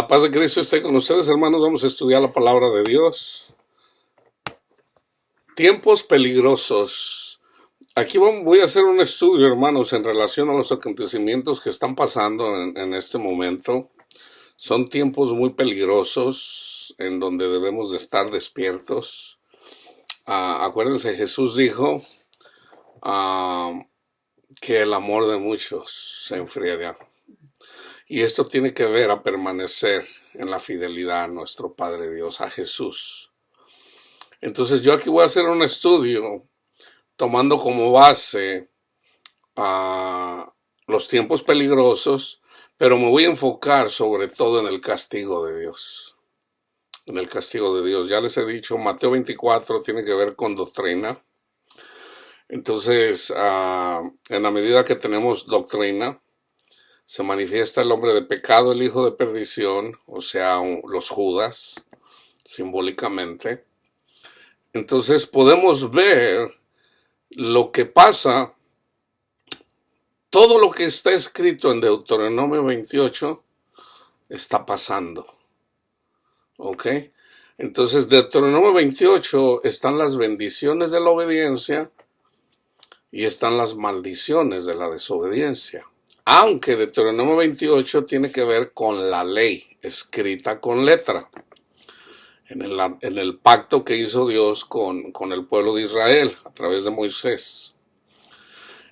La paz de Cristo esté con ustedes, hermanos. Vamos a estudiar la palabra de Dios. Tiempos peligrosos. Aquí voy a hacer un estudio, hermanos, en relación a los acontecimientos que están pasando en este momento. Son tiempos muy peligrosos en donde debemos de estar despiertos. Acuérdense, Jesús dijo que el amor de muchos se enfriará. Y esto tiene que ver a permanecer en la fidelidad a nuestro Padre Dios, a Jesús. Entonces yo aquí voy a hacer un estudio tomando como base los tiempos peligrosos, pero me voy a enfocar sobre todo en el castigo de Dios. En el castigo de Dios. Ya les he dicho, Mateo 24 tiene que ver con doctrina. Entonces, en la medida que tenemos doctrina, se manifiesta el hombre de pecado, el hijo de perdición, o sea, los Judas, simbólicamente. Entonces podemos ver lo que pasa, todo lo que está escrito en Deuteronomio 28 está pasando. ¿Ok? Entonces, Deuteronomio 28 están las bendiciones de la obediencia y están las maldiciones de la desobediencia. Aunque Deuteronomio 28 tiene que ver con la ley escrita con letra, en el pacto que hizo Dios con el pueblo de Israel a través de Moisés.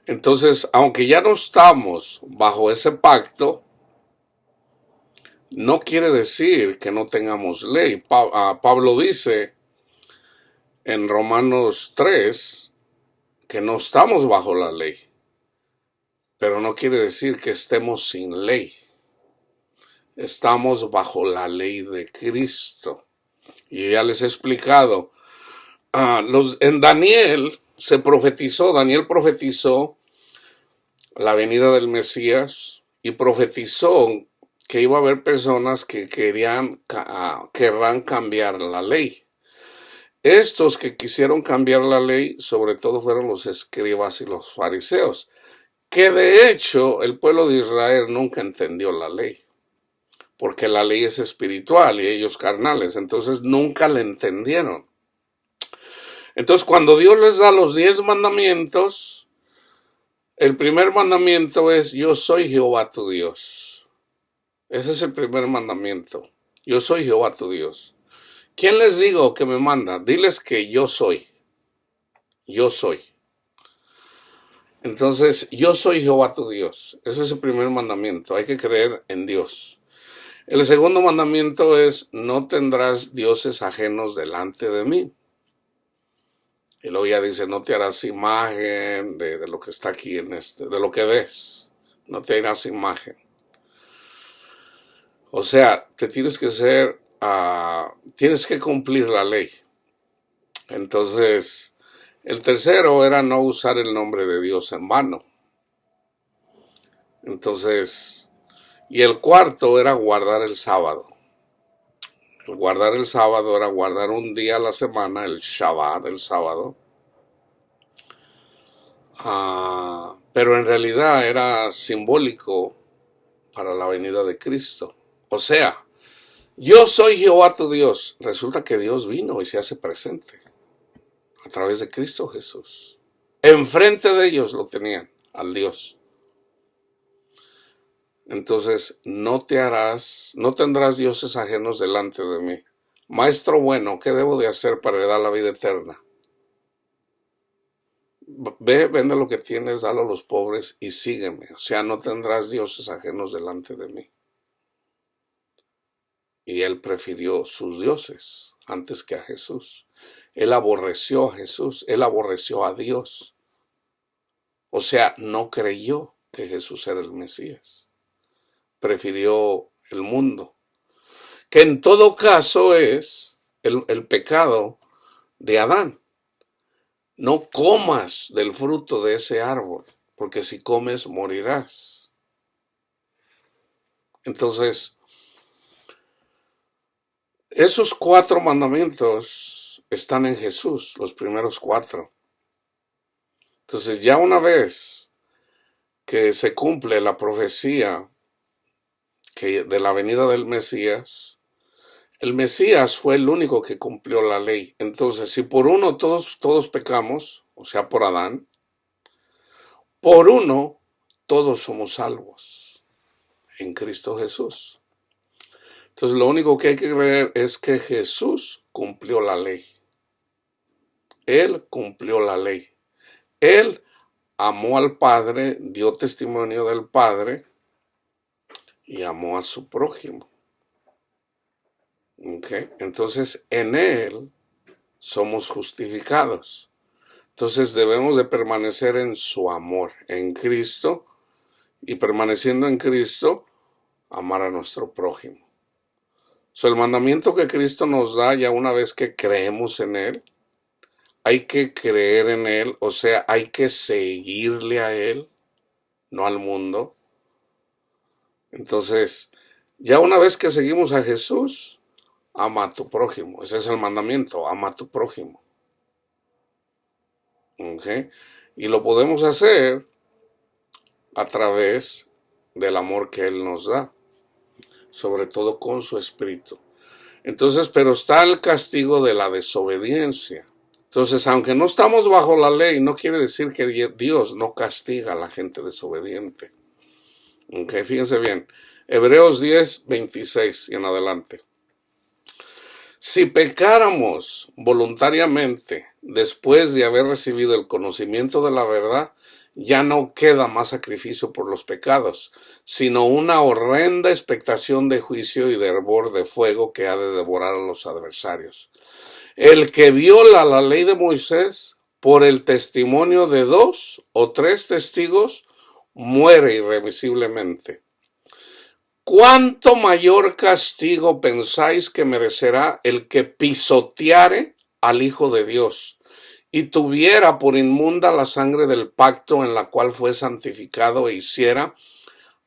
Entonces, aunque ya no estamos bajo ese pacto, no quiere decir que no tengamos ley. Pablo dice en Romanos 3 que no estamos bajo la ley, pero no quiere decir que estemos sin ley. Estamos bajo la ley de Cristo. Y ya les he explicado. En Daniel Daniel profetizó la venida del Mesías y profetizó que iba a haber personas que querrán cambiar la ley. Estos que quisieron cambiar la ley, sobre todo fueron los escribas y los fariseos, que de hecho el pueblo de Israel nunca entendió la ley, porque la ley es espiritual y ellos carnales, entonces nunca la entendieron. Entonces cuando Dios les da los 10 mandamientos, el primer mandamiento es: yo soy Jehová tu Dios. Ese es el primer mandamiento. Yo soy Jehová tu Dios. ¿Quién les digo que me manda? Diles que yo soy. Yo soy. Entonces, yo soy Jehová tu Dios. Ese es el primer mandamiento. Hay que creer en Dios. El segundo mandamiento es: no tendrás dioses ajenos delante de mí. Y luego ya dice: no te harás imagen de lo que está aquí de lo que ves. No te harás imagen. O sea, tienes que cumplir la ley. Entonces, el tercero era no usar el nombre de Dios en vano. Entonces, y el cuarto era guardar el sábado. El guardar el sábado era guardar un día a la semana, el Shabbat, el sábado. Pero en realidad era simbólico para la venida de Cristo. O sea, yo soy Jehová tu Dios. Resulta que Dios vino y se hace presente a través de Cristo Jesús. Enfrente de ellos lo tenían, al Dios. Entonces, no tendrás dioses ajenos delante de mí. Maestro bueno, ¿qué debo de hacer para heredar la vida eterna? Ve, vende lo que tienes, dalo a los pobres y sígueme. O sea, no tendrás dioses ajenos delante de mí. Y él prefirió sus dioses antes que a Jesús. Él aborreció a Jesús, él aborreció a Dios. O sea, no creyó que Jesús era el Mesías. Prefirió el mundo, que en todo caso es el pecado de Adán. No comas del fruto de ese árbol, porque si comes morirás. Entonces, esos 4 mandamientos están en Jesús, los primeros 4. Entonces, ya una vez que se cumple la profecía que de la venida del Mesías, el Mesías fue el único que cumplió la ley. Entonces, si por uno todos pecamos, o sea, por Adán, por uno todos somos salvos en Cristo Jesús. Entonces, lo único que hay que creer es que Jesús cumplió la ley. Él cumplió la ley. Él amó al Padre, dio testimonio del Padre y amó a su prójimo. ¿Okay? Entonces, en Él somos justificados. Entonces, debemos de permanecer en su amor, en Cristo, y permaneciendo en Cristo, amar a nuestro prójimo. El mandamiento que Cristo nos da ya una vez que creemos en Él, hay que creer en Él, o sea, hay que seguirle a Él, no al mundo. Entonces, ya una vez que seguimos a Jesús, ama a tu prójimo. Ese es el mandamiento, ama a tu prójimo. ¿Okay? Y lo podemos hacer a través del amor que Él nos da, sobre todo con su espíritu. Entonces, pero está el castigo de la desobediencia. Entonces, aunque no estamos bajo la ley, no quiere decir que Dios no castiga a la gente desobediente. Okay, fíjense bien. Hebreos 10, 26 y en adelante. Si pecáramos voluntariamente después de haber recibido el conocimiento de la verdad, ya no queda más sacrificio por los pecados, sino una horrenda expectación de juicio y de hervor de fuego que ha de devorar a los adversarios. El que viola la ley de Moisés por el testimonio de 2 o 3 testigos muere irremisiblemente. ¿Cuánto mayor castigo pensáis que merecerá el que pisoteare al Hijo de Dios y tuviera por inmunda la sangre del pacto en la cual fue santificado e hiciera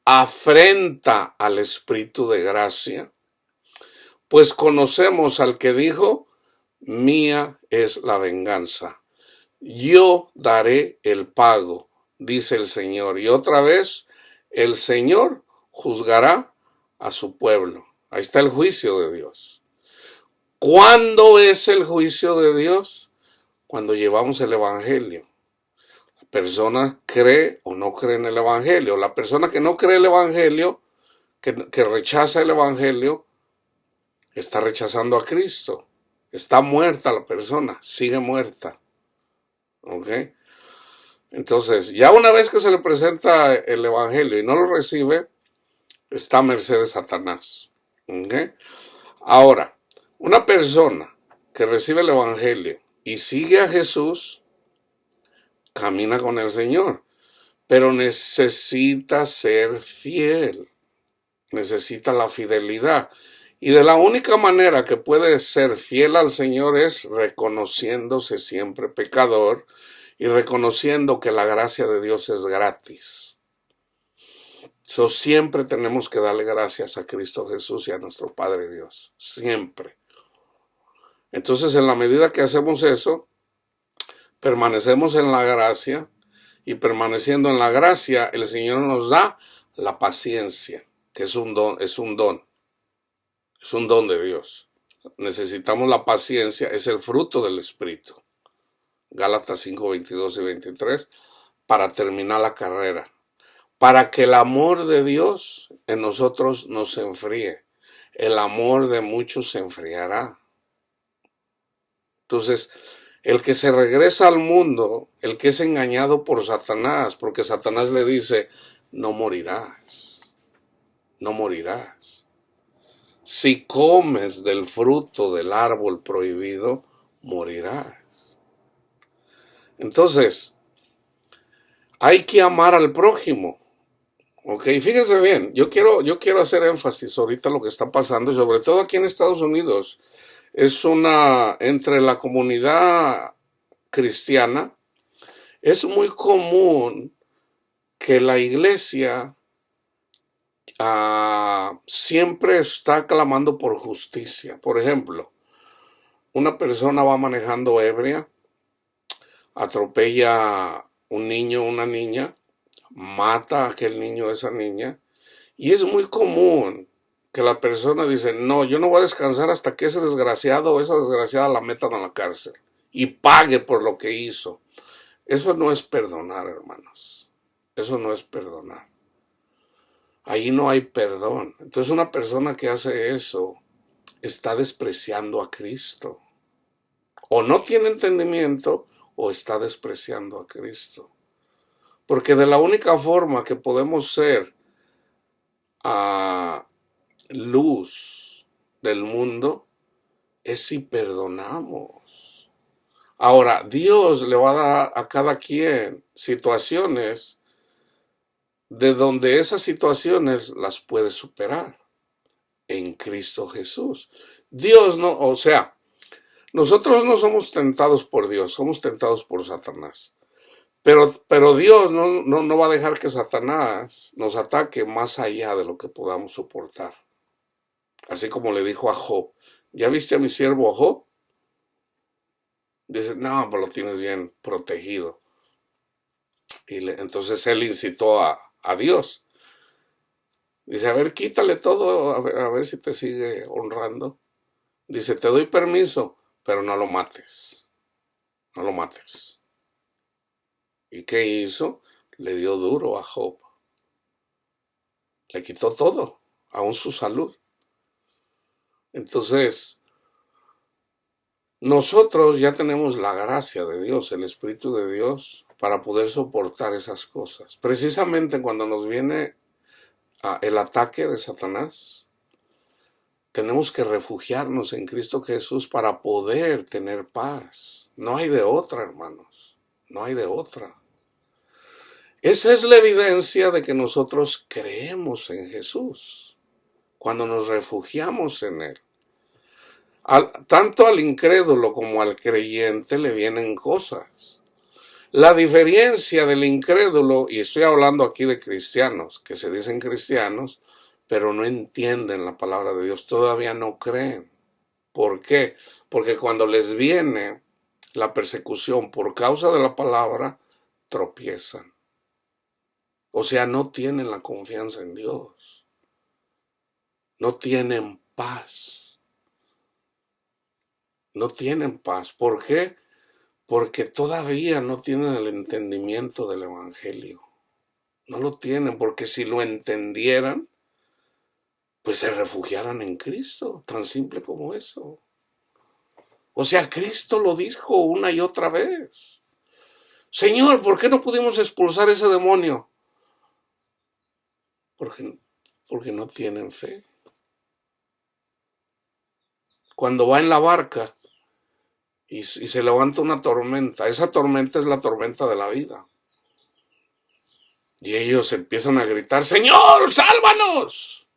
afrenta al Espíritu de gracia? Pues conocemos al que dijo: mía es la venganza, yo daré el pago, dice el Señor. Y otra vez, el Señor juzgará a su pueblo. Ahí está el juicio de Dios. ¿Cuándo es el juicio de Dios? Cuando llevamos el Evangelio. La persona cree o no cree en el Evangelio. La persona que no cree el Evangelio, que rechaza el Evangelio, está rechazando a Cristo. Está muerta la persona, sigue muerta. ¿Ok? Entonces, ya una vez que se le presenta el Evangelio y no lo recibe, está a merced de Satanás. ¿Okay? Ahora, una persona que recibe el Evangelio y sigue a Jesús, camina con el Señor, pero necesita ser fiel, necesita la fidelidad. Y de la única manera que puede ser fiel al Señor es reconociéndose siempre pecador y reconociendo que la gracia de Dios es gratis. Siempre tenemos que darle gracias a Cristo Jesús y a nuestro Padre Dios. Siempre. Entonces, en la medida que hacemos eso, permanecemos en la gracia, y permaneciendo en la gracia, el Señor nos da la paciencia, que es un don, es un don de Dios. Necesitamos la paciencia, es el fruto del Espíritu. Gálatas 5, 22 y 23, para terminar la carrera. Para que el amor de Dios en nosotros no se enfríe. El amor de muchos se enfriará. Entonces, el que se regresa al mundo, el que es engañado por Satanás, porque Satanás le dice: no morirás, no morirás. Si comes del fruto del árbol prohibido, morirás. Entonces, hay que amar al prójimo. Ok, fíjense bien, yo quiero hacer énfasis ahorita lo que está pasando, y sobre todo aquí en Estados Unidos. Entre la comunidad cristiana, es muy común que la iglesia siempre está clamando por justicia. Por ejemplo, una persona va manejando ebria, atropella un niño o una niña, mata a aquel niño o esa niña, Y es muy común que la persona dice, no, yo no voy a descansar hasta que ese desgraciado o esa desgraciada la metan a la cárcel y pague por lo que hizo. Eso no es perdonar, hermanos. Eso no es perdonar. Ahí no hay perdón. Entonces una persona que hace eso está despreciando a Cristo. O no tiene entendimiento o está despreciando a Cristo. Porque de la única forma que podemos ser a luz del mundo es si perdonamos. Ahora, Dios le va a dar a cada quien situaciones de donde esas situaciones las puede superar en Cristo Jesús. Dios no, o sea, nosotros no somos tentados por Dios, somos tentados por Satanás. Pero Dios no va a dejar que Satanás nos ataque más allá de lo que podamos soportar. Así como le dijo a Job, ¿ya viste a mi siervo Job? Dice, no, pues lo tienes bien protegido. Entonces él incitó a Dios. Dice, a ver, quítale todo, a ver si te sigue honrando. Dice, te doy permiso, pero no lo mates. No lo mates. ¿Y qué hizo? Le dio duro a Job. Le quitó todo, aún su salud. Entonces, nosotros ya tenemos la gracia de Dios, el Espíritu de Dios, para poder soportar esas cosas. Precisamente cuando nos viene el ataque de Satanás, tenemos que refugiarnos en Cristo Jesús para poder tener paz. No hay de otra, hermanos. No hay de otra. Esa es la evidencia de que nosotros creemos en Jesús, cuando nos refugiamos en Él. Tanto al incrédulo como al creyente le vienen cosas. La diferencia del incrédulo, y estoy hablando aquí de cristianos, que se dicen cristianos, pero no entienden la palabra de Dios, todavía no creen. ¿Por qué? Porque cuando les viene la persecución por causa de la palabra, tropiezan. O sea, no tienen la confianza en Dios. No tienen paz. No tienen paz. ¿Por qué? Porque todavía no tienen el entendimiento del Evangelio. No lo tienen, porque si lo entendieran, pues se refugiaran en Cristo. Tan simple como eso. O sea, Cristo lo dijo una y otra vez. Señor, ¿por qué no pudimos expulsar ese demonio? Porque no tienen fe. Cuando va en la barca y se levanta una tormenta, esa tormenta es la tormenta de la vida. Y ellos empiezan a gritar, Señor, sálvanos.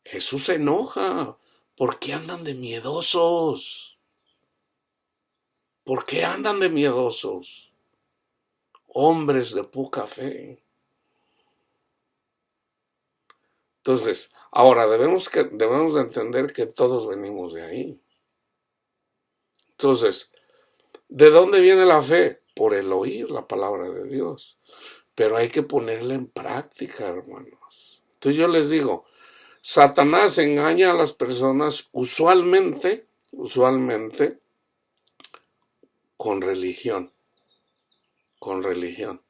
Jesús se enoja. ¿Por qué andan de miedosos? ¿Por qué andan de miedosos? Hombres de poca fe. Entonces, ahora debemos de entender que todos venimos de ahí. Entonces, ¿de dónde viene la fe? Por el oír la palabra de Dios. Pero hay que ponerla en práctica, hermanos. Entonces yo les digo, Satanás engaña a las personas usualmente, con religión. Con religión.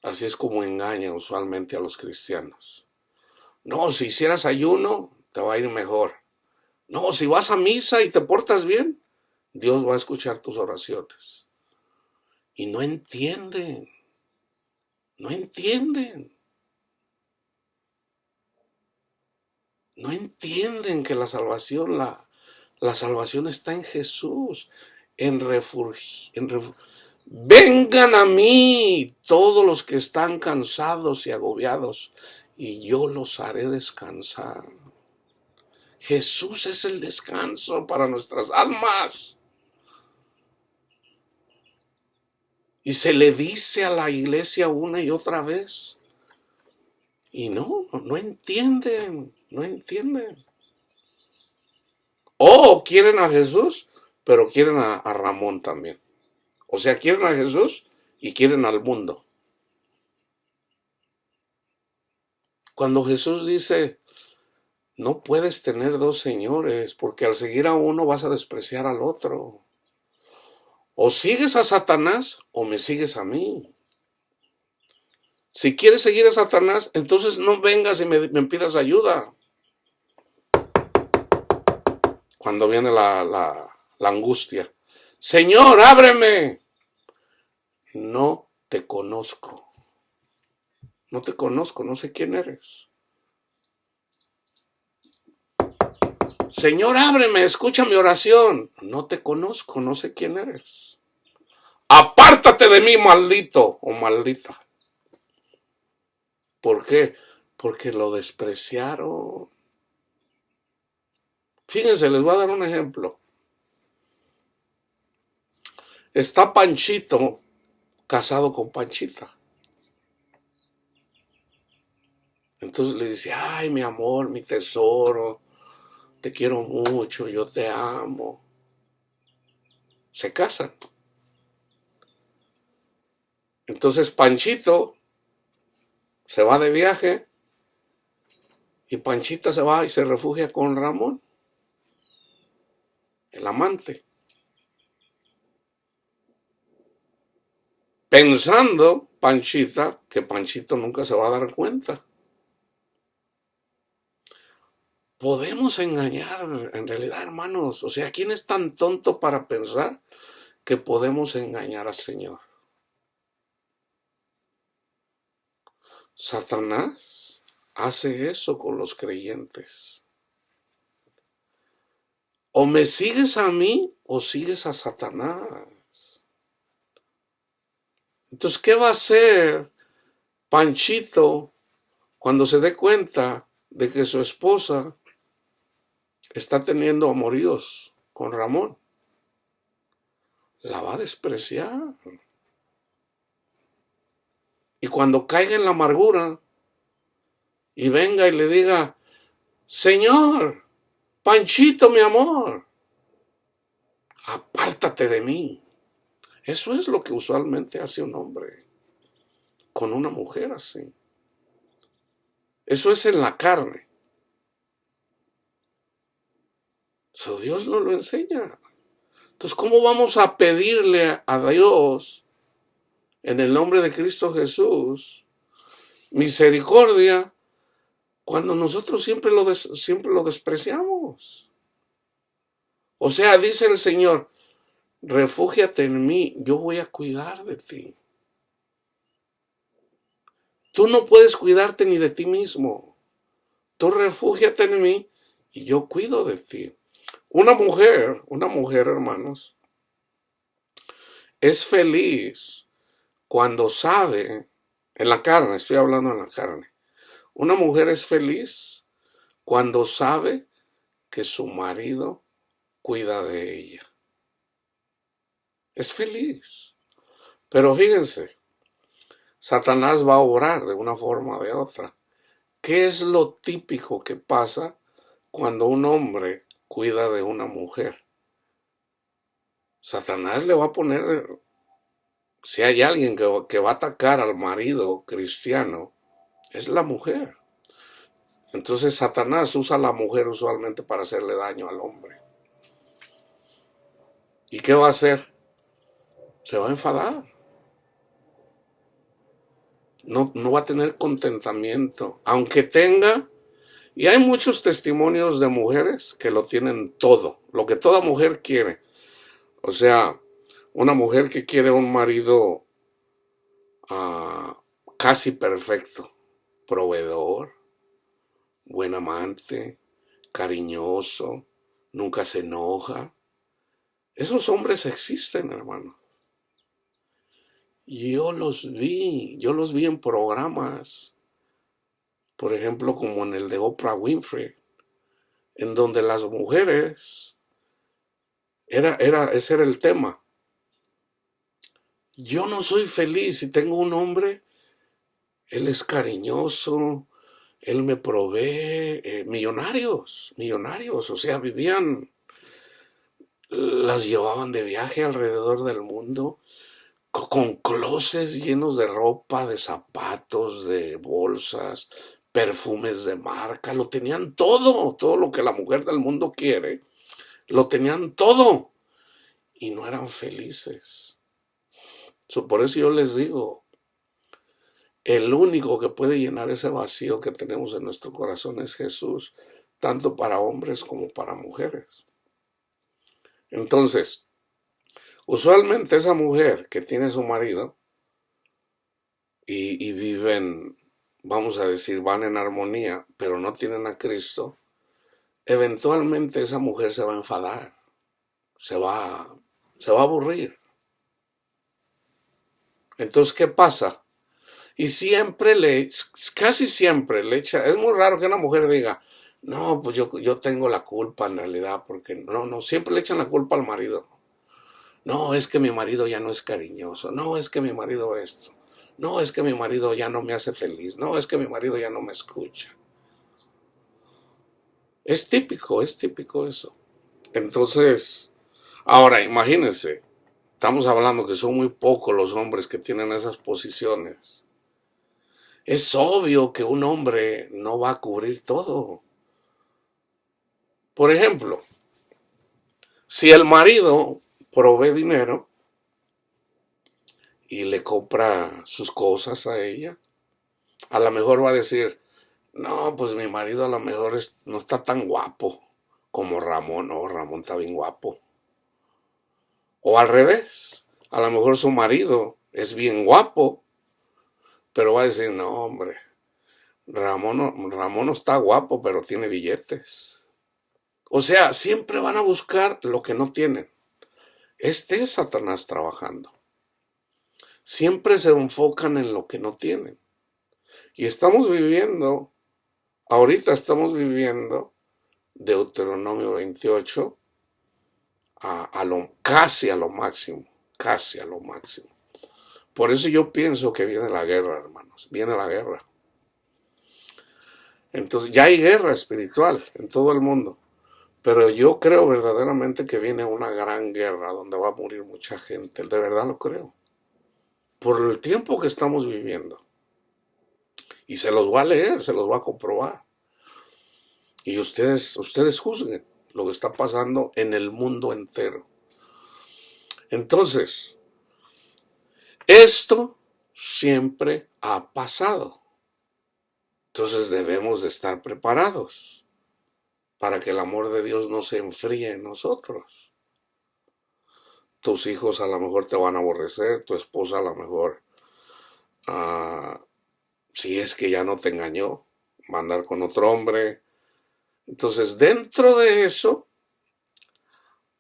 Así es como engaña usualmente a los cristianos. No, si hicieras ayuno, te va a ir mejor. No, si vas a misa y te portas bien, Dios va a escuchar tus oraciones. Y no entienden. No entienden. No entienden que la salvación, la salvación está en Jesús. Vengan a mí todos los que están cansados y agobiados, y yo los haré descansar. Jesús es el descanso para nuestras almas. Y se le dice a la iglesia una y otra vez. Y no entienden, no entienden. O quieren a Jesús, pero quieren a Ramón también. O sea, quieren a Jesús y quieren al mundo. Cuando Jesús dice, no puedes tener dos señores, porque al seguir a uno vas a despreciar al otro. O sigues a Satanás o me sigues a mí. Si quieres seguir a Satanás, entonces no vengas y me pidas ayuda. Cuando viene la angustia. Señor, ábreme. No te conozco. No te conozco, no sé quién eres. Señor, ábreme, escucha mi oración. No te conozco, no sé quién eres. Apártate de mí, maldito o maldita. ¿Por qué? Porque lo despreciaron. Fíjense, les voy a dar un ejemplo. Está Panchito casado con Panchita. Entonces le dice, ay, mi amor, mi tesoro, te quiero mucho, yo te amo. Se casan. Entonces Panchito se va de viaje y Panchita se va y se refugia con Ramón, el amante. Pensando Panchita que Panchito nunca se va a dar cuenta. Podemos engañar, en realidad, hermanos. O sea, ¿quién es tan tonto para pensar que podemos engañar al Señor? Satanás hace eso con los creyentes. O me sigues a mí o sigues a Satanás. Entonces, ¿qué va a hacer Panchito cuando se dé cuenta de que su esposa está teniendo amoríos con Ramón? La va a despreciar. Y cuando caiga en la amargura y venga y le diga, Señor, Panchito, mi amor, apártate de mí. Eso es lo que usualmente hace un hombre con una mujer así. Eso es en la carne. Eso Dios nos lo enseña. Entonces, ¿cómo vamos a pedirle a Dios, en el nombre de Cristo Jesús, misericordia, cuando nosotros siempre lo despreciamos? O sea, dice el Señor, refúgiate en mí, yo voy a cuidar de ti. Tú no puedes cuidarte ni de ti mismo. Tú refúgiate en mí y yo cuido de ti. Una mujer, hermanos, es feliz cuando sabe, en la carne, estoy hablando en la carne. Una mujer es feliz cuando sabe que su marido cuida de ella. Es feliz. Pero fíjense, Satanás va a obrar de una forma o de otra. ¿Qué es lo típico que pasa cuando un hombre cuida de una mujer? Satanás le va a poner, si hay alguien que va a atacar al marido cristiano, es la mujer. Entonces Satanás usa a la mujer usualmente para hacerle daño al hombre. ¿Y qué va a hacer? Se va a enfadar. No va a tener contentamiento. Aunque tenga, y hay muchos testimonios de mujeres que lo tienen todo, lo que toda mujer quiere. O sea, una mujer que quiere un marido casi perfecto, proveedor, buen amante, cariñoso, nunca se enoja. Esos hombres existen, hermano. Yo los vi en programas, por ejemplo, como en el de Oprah Winfrey, en donde las mujeres, ese era el tema. Yo no soy feliz si tengo un hombre, él es cariñoso, él me provee, millonarios, o sea, las llevaban de viaje alrededor del mundo, con closets llenos de ropa, de zapatos, de bolsas, perfumes de marca, lo tenían todo, todo lo que la mujer del mundo quiere, lo tenían todo y no eran felices. Por eso yo les digo, el único que puede llenar ese vacío que tenemos en nuestro corazón es Jesús, tanto para hombres como para mujeres. Entonces, usualmente esa mujer que tiene su marido y viven, vamos a decir, van en armonía, pero no tienen a Cristo, eventualmente esa mujer se va a enfadar, se va a aburrir. Entonces, ¿qué pasa? Y casi siempre le echa, es muy raro que una mujer diga, no, pues yo tengo la culpa en realidad, porque no, siempre le echan la culpa al marido. No, es que mi marido ya no es cariñoso, no, es que mi marido esto, no, es que mi marido ya no me hace feliz, no, es que mi marido ya no me escucha. Es típico eso. Entonces, ahora imagínense, estamos hablando que son muy pocos los hombres que tienen esas posiciones. Es obvio que un hombre no va a cubrir todo. Por ejemplo, si el marido provee dinero y le compra sus cosas a ella, a lo mejor va a decir, no, pues mi marido a lo mejor no está tan guapo como Ramón. No, Ramón está bien guapo. O al revés, a lo mejor su marido es bien guapo, pero va a decir, no, hombre, Ramón no está guapo, pero tiene billetes. O sea, siempre van a buscar lo que no tienen. Este es Satanás trabajando. Siempre se enfocan en lo que no tienen. Y ahorita estamos viviendo Deuteronomio 28 casi a lo máximo, casi a lo máximo. Por eso yo pienso que viene la guerra, hermanos, viene la guerra. Entonces ya hay guerra espiritual en todo el mundo, pero yo creo verdaderamente que viene una gran guerra donde va a morir mucha gente, de verdad lo creo, por el tiempo que estamos viviendo. Y se los voy a leer, se los voy a comprobar. Y ustedes juzguen lo que está pasando en el mundo entero. Entonces, esto siempre ha pasado. Entonces debemos de estar preparados para que el amor de Dios no se enfríe en nosotros. Tus hijos a lo mejor te van a aborrecer, tu esposa a lo mejor, si es que ya no te engañó, va a andar con otro hombre. Entonces, dentro de eso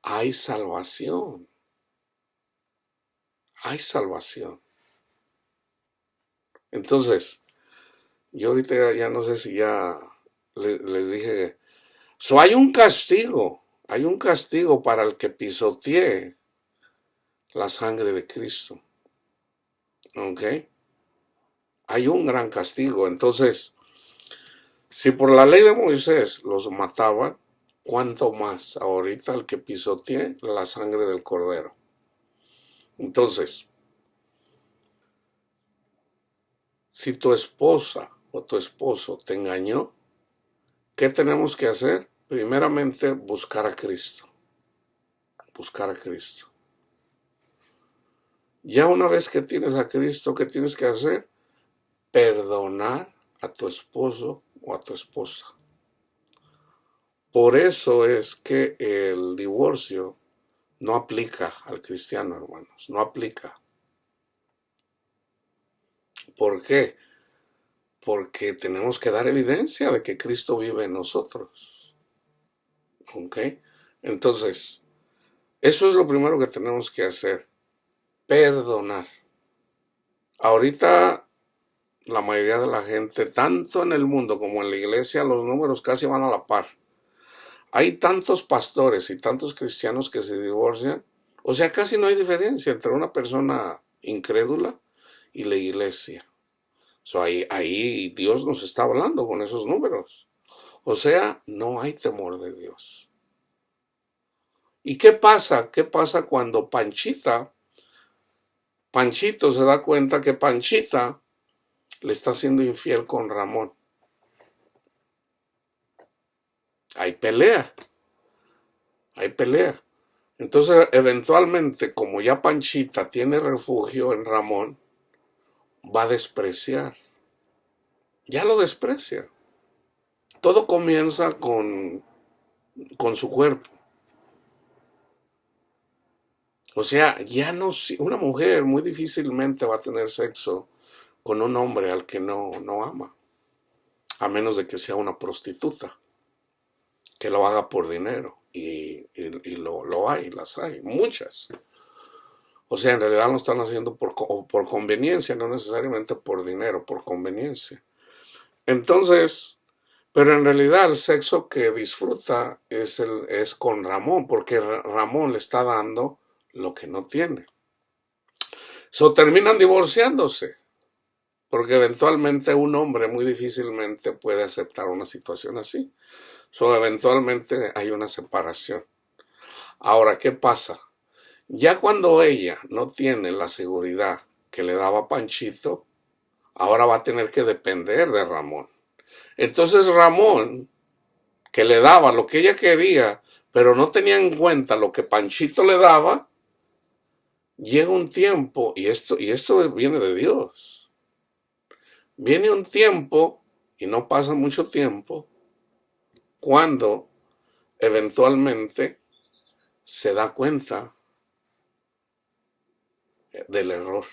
hay salvación. Hay salvación. Entonces, yo ahorita ya no sé si ya les dije. Hay un castigo para el que pisotee la sangre de Cristo. ¿Ok? Hay un gran castigo. Entonces, si por la ley de Moisés los mataban, ¿cuánto más ahorita el que pisotee la sangre del Cordero? Entonces, si tu esposa o tu esposo te engañó, ¿qué tenemos que hacer? Primeramente, buscar a Cristo. Buscar a Cristo. Ya una vez que tienes a Cristo, ¿qué tienes que hacer? Perdonar a tu esposo o a tu esposa. Por eso es que el divorcio no aplica al cristiano, hermanos. No aplica. ¿Por qué? Porque tenemos que dar evidencia de que Cristo vive en nosotros. ¿Ok? Entonces, eso es lo primero que tenemos que hacer. Perdonar. Ahorita la mayoría de la gente, tanto en el mundo como en la iglesia, los números casi van a la par. Hay tantos pastores y tantos cristianos que se divorcian. O sea, casi no hay diferencia entre una persona incrédula y la iglesia. Ahí Dios nos está hablando con esos números. O sea, no hay temor de Dios. ¿Y qué pasa? ¿Qué pasa cuando Panchito se da cuenta que Panchita le está siendo infiel con Ramón? hay pelea, hay pelea. Entonces, eventualmente, como ya Panchita tiene refugio en Ramón, va a despreciar. Ya lo desprecia. Todo comienza con su cuerpo. O sea, ya no, una mujer muy difícilmente va a tener sexo con un hombre al que no ama, a menos de que sea una prostituta, que lo haga por dinero. Y lo hay, las hay, muchas. O sea, en realidad lo están haciendo por conveniencia, no necesariamente por dinero, por conveniencia. Entonces, pero en realidad el sexo que disfruta es con Ramón, porque Ramón le está dando lo que no tiene. Terminan divorciándose, porque eventualmente un hombre muy difícilmente puede aceptar una situación así. Eventualmente hay una separación. Ahora, ¿qué pasa? Ya cuando ella no tiene la seguridad que le daba Panchito, ahora va a tener que depender de Ramón. Entonces Ramón, que le daba lo que ella quería, pero no tenía en cuenta lo que Panchito le daba, llega un tiempo, y esto viene de Dios, viene un tiempo, y no pasa mucho tiempo, cuando eventualmente se da cuenta del error.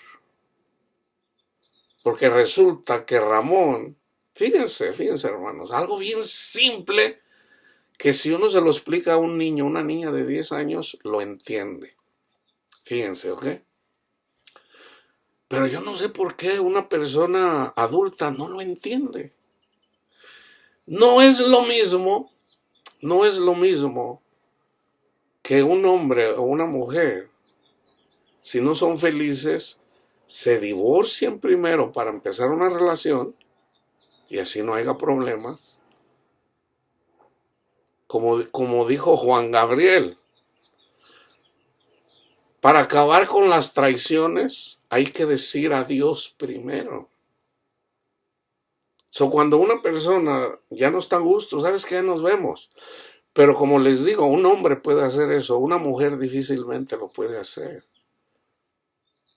Porque resulta que Ramón, fíjense hermanos, algo bien simple que si uno se lo explica a un niño, una niña de 10 años, lo entiende. Fíjense, ¿ok? Pero yo no sé por qué una persona adulta no lo entiende. No es lo mismo, no es lo mismo que un hombre o una mujer, si no son felices, se divorcien primero para empezar una relación y así no haya problemas. Como dijo Juan Gabriel, para acabar con las traiciones hay que decir adiós primero. Cuando una persona ya no está a gusto, ¿sabes qué? Nos vemos. Pero como les digo, un hombre puede hacer eso, una mujer difícilmente lo puede hacer.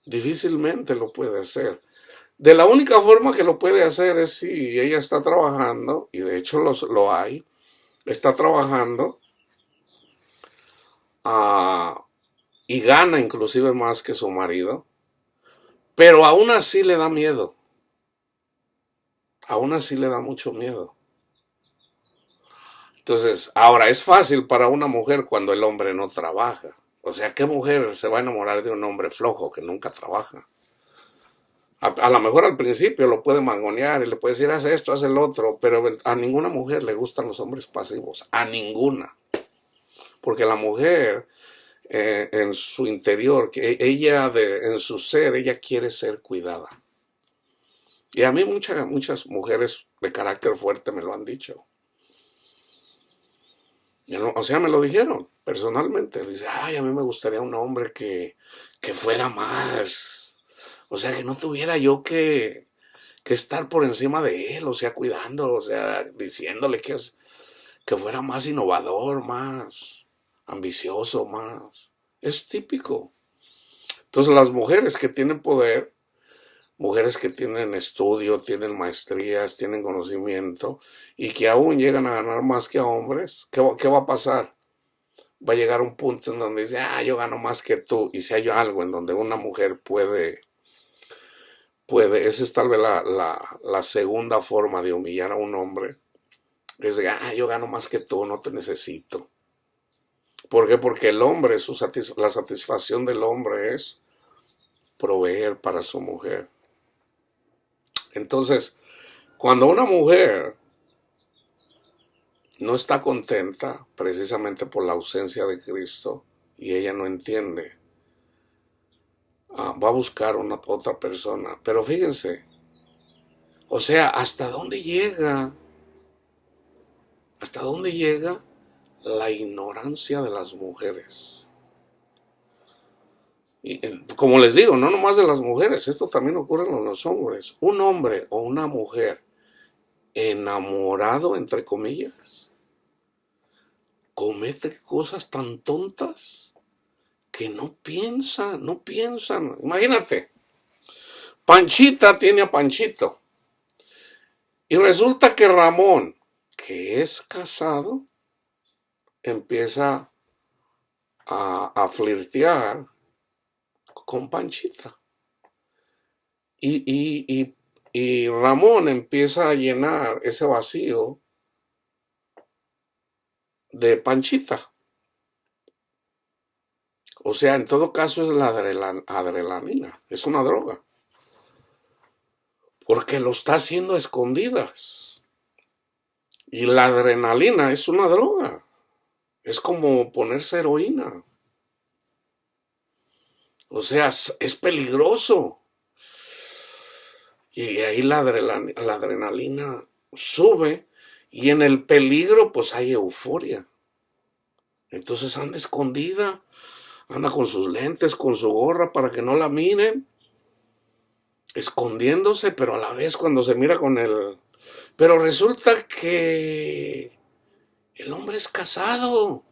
Difícilmente lo puede hacer. De la única forma que lo puede hacer es si ella está trabajando, y de hecho lo hay, está trabajando y gana inclusive más que su marido, pero aún así le da miedo. Aún así le da mucho miedo. Entonces, ahora es fácil para una mujer cuando el hombre no trabaja. O sea, ¿qué mujer se va a enamorar de un hombre flojo que nunca trabaja? A lo mejor al principio lo puede mangonear y le puede decir, haz esto, haz el otro, pero a ninguna mujer le gustan los hombres pasivos. A ninguna. Porque la mujer, en su interior, en su ser, ella quiere ser cuidada. Y a mí muchas mujeres de carácter fuerte me lo han dicho. O sea, me lo dijeron personalmente. Dice, ay, a mí me gustaría un hombre que fuera más. O sea, que no tuviera yo que estar por encima de él, o sea, cuidándolo, o sea, diciéndole que fuera más innovador, más ambicioso, más. Es típico. Entonces, las mujeres que tienen poder, mujeres que tienen estudio, tienen maestrías, tienen conocimiento y que aún llegan a ganar más que a hombres, ¿qué va a pasar? Va a llegar un punto en donde dice, yo gano más que tú. Y si hay algo en donde una mujer puede, esa es tal vez la segunda forma de humillar a un hombre, es de, yo gano más que tú, no te necesito. ¿Por qué? Porque el hombre, la satisfacción del hombre es proveer para su mujer. Entonces, cuando una mujer no está contenta precisamente por la ausencia de Cristo y ella no entiende, va a buscar otra persona. Pero fíjense, o sea, ¿hasta dónde llega? ¿Hasta dónde llega la ignorancia de las mujeres? Y como les digo, no nomás de las mujeres, esto también ocurre en los hombres. Un hombre o una mujer enamorado, entre comillas, comete cosas tan tontas que no piensan, no piensan. Imagínate, Panchita tiene a Panchito y resulta que Ramón, que es casado, empieza a flirtear con Panchita. Y Ramón empieza a llenar ese vacío de Panchita. O sea, en todo caso es la adrenalina, es una droga. Porque lo está haciendo a escondidas. Y la adrenalina es una droga. Es como ponerse heroína. O sea, es peligroso. Y ahí la adrenalina sube y en el peligro pues hay euforia. Entonces anda escondida, anda con sus lentes, con su gorra para que no la miren, escondiéndose, pero a la vez cuando se mira con el... Pero resulta que el hombre es casado.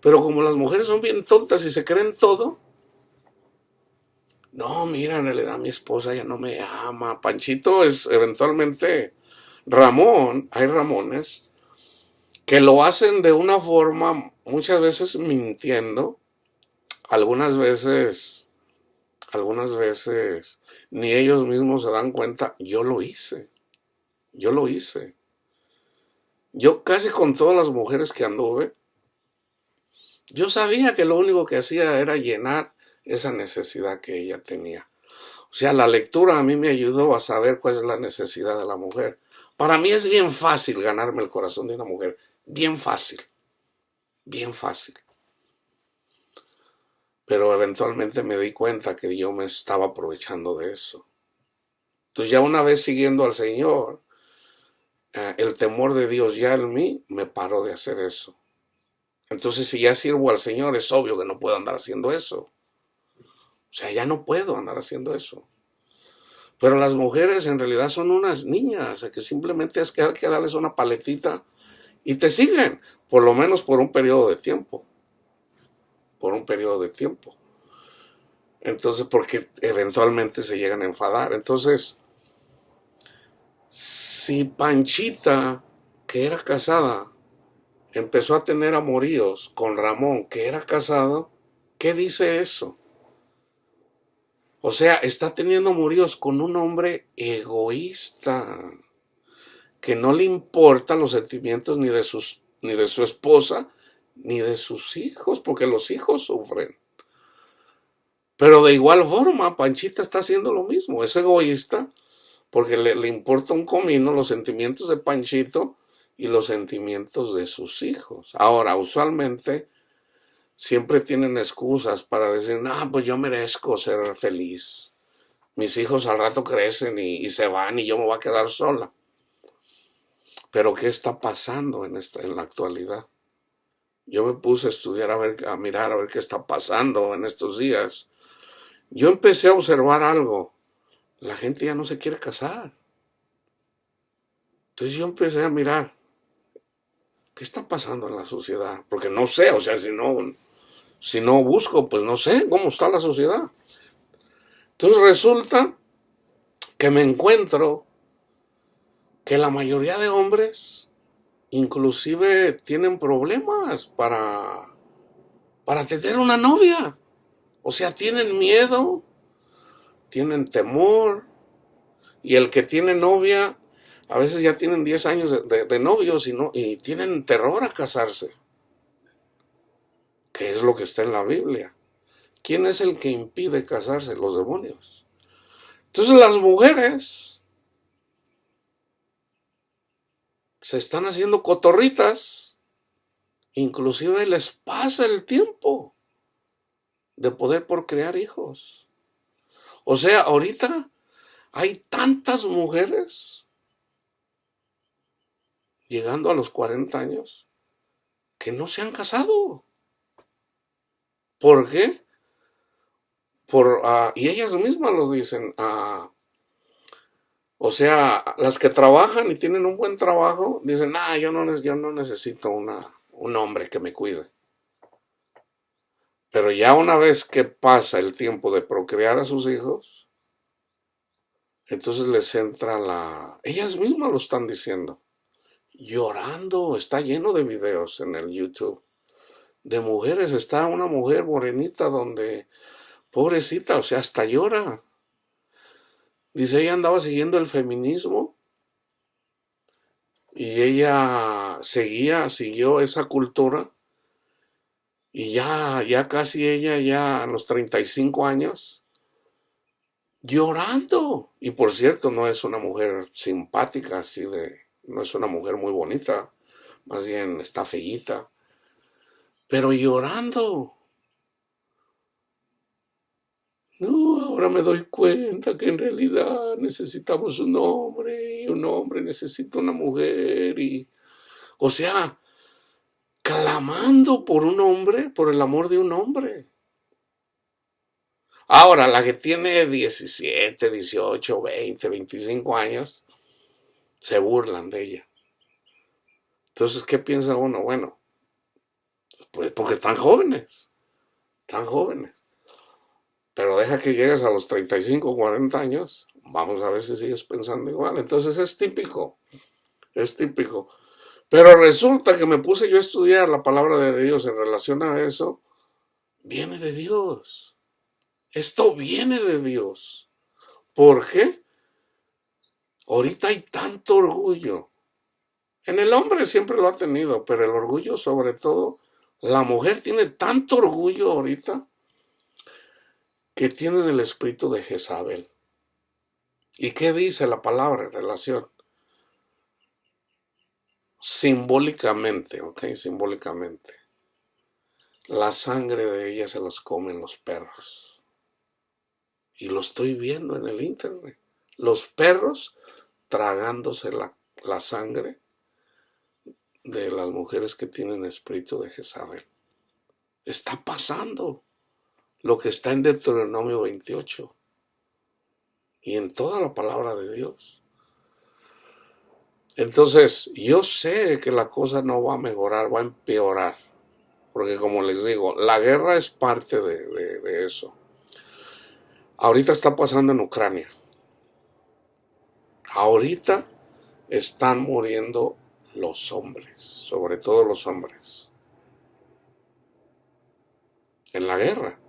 Pero como las mujeres son bien tontas y se creen todo, no, mira, en realidad mi esposa ya no me ama. Panchito es eventualmente Ramón, hay Ramones, que lo hacen de una forma, muchas veces mintiendo, algunas veces ni ellos mismos se dan cuenta, yo lo hice. Yo casi con todas las mujeres que anduve, yo sabía que lo único que hacía era llenar esa necesidad que ella tenía. O sea, la lectura a mí me ayudó a saber cuál es la necesidad de la mujer. Para mí es bien fácil ganarme el corazón de una mujer. Bien fácil. Bien fácil. Pero eventualmente me di cuenta que yo me estaba aprovechando de eso. Entonces ya una vez siguiendo al Señor, el temor de Dios ya en mí me paró de hacer eso. Entonces si ya sirvo al Señor es obvio que no puedo andar haciendo eso. O sea, ya no puedo andar haciendo eso. Pero las mujeres en realidad son unas niñas que simplemente hay que darles una paletita y te siguen, por lo menos por un periodo de tiempo. Por un periodo de tiempo. Entonces, porque eventualmente se llegan a enfadar. Entonces, si Panchita, que era casada, empezó a tener amoríos con Ramón, que era casado, ¿qué dice eso? O sea, está teniendo amoríos con un hombre egoísta, que no le importan los sentimientos ni de su esposa, ni de sus hijos, porque los hijos sufren. Pero de igual forma, Panchita está haciendo lo mismo, es egoísta, porque le importa un comino los sentimientos de Panchito y los sentimientos de sus hijos. Ahora, usualmente siempre tienen excusas para decir, no, pues yo merezco ser feliz. Mis hijos al rato crecen y se van y yo me voy a quedar sola. Pero ¿qué está pasando en la actualidad? Yo me puse a estudiar, a mirar, a ver qué está pasando en estos días. Yo empecé a observar algo. La gente ya no se quiere casar. Entonces yo empecé a mirar, ¿qué está pasando en la sociedad? Porque no sé, o sea, si no busco, pues no sé cómo está la sociedad. Entonces resulta que me encuentro que la mayoría de hombres inclusive tienen problemas para tener una novia. O sea, tienen miedo, tienen temor, y el que tiene novia, a veces ya tienen 10 años de novios y tienen terror a casarse, que es lo que está en la Biblia. ¿Quién es el que impide casarse? Los demonios. Entonces las mujeres se están haciendo cotorritas, inclusive les pasa el tiempo de poder procrear hijos. O sea, ahorita hay tantas mujeres llegando a los 40 años que no se han casado. ¿Por qué? Y ellas mismas lo dicen. O sea, las que trabajan y tienen un buen trabajo, dicen, yo no necesito una un hombre que me cuide. Pero ya una vez que pasa el tiempo de procrear a sus hijos, entonces les entra ellas mismas lo están diciendo, llorando. Está lleno de videos en el YouTube de mujeres. Está una mujer morenita donde, pobrecita, o sea, hasta llora. Dice, ella andaba siguiendo el feminismo y ella siguió esa cultura, y ya casi ella, ya a los 35 años, llorando. Y por cierto, no es una mujer simpática, no es una mujer muy bonita, más bien está feíta, pero llorando. No, ahora me doy cuenta que en realidad necesitamos un hombre, y un hombre necesita una mujer, o sea, clamando por un hombre, por el amor de un hombre. Ahora, la que tiene 17, 18, 20, 25 años, se burlan de ella. Entonces, ¿qué piensa uno? Bueno, pues porque están jóvenes, tan jóvenes. Pero deja que llegues a los 35, 40 años, vamos a ver si sigues pensando igual. Entonces es típico, es típico. Pero resulta que me puse yo a estudiar la palabra de Dios en relación a eso. Viene de Dios. Esto viene de Dios. ¿Por qué? Ahorita hay tanto orgullo. En el hombre siempre lo ha tenido, pero el orgullo, sobre todo, la mujer tiene tanto orgullo ahorita que tiene el espíritu de Jezabel. ¿Y qué dice la palabra en relación? Simbólicamente, ¿ok? Simbólicamente. La sangre de ella se los comen los perros. Y lo estoy viendo en el internet. Los perros tragándose la sangre de las mujeres que tienen espíritu de Jezabel. Está pasando lo que está en Deuteronomio 28 y en toda la palabra de Dios. Entonces, yo sé que la cosa no va a mejorar, va a empeorar. Porque como les digo, la guerra es parte de eso. Ahorita está pasando en Ucrania. Ahorita están muriendo los hombres, sobre todo los hombres, en la guerra.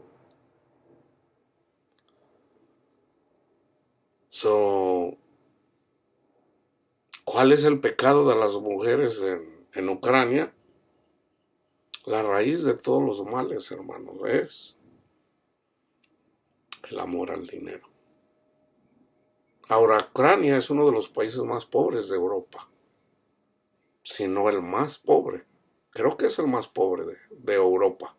¿Cuál es el pecado de las mujeres en Ucrania? La raíz de todos los males, hermanos, es el amor al dinero. Ahora, Ucrania es uno de los países más pobres de Europa, si no el más pobre. Creo que es el más pobre de Europa.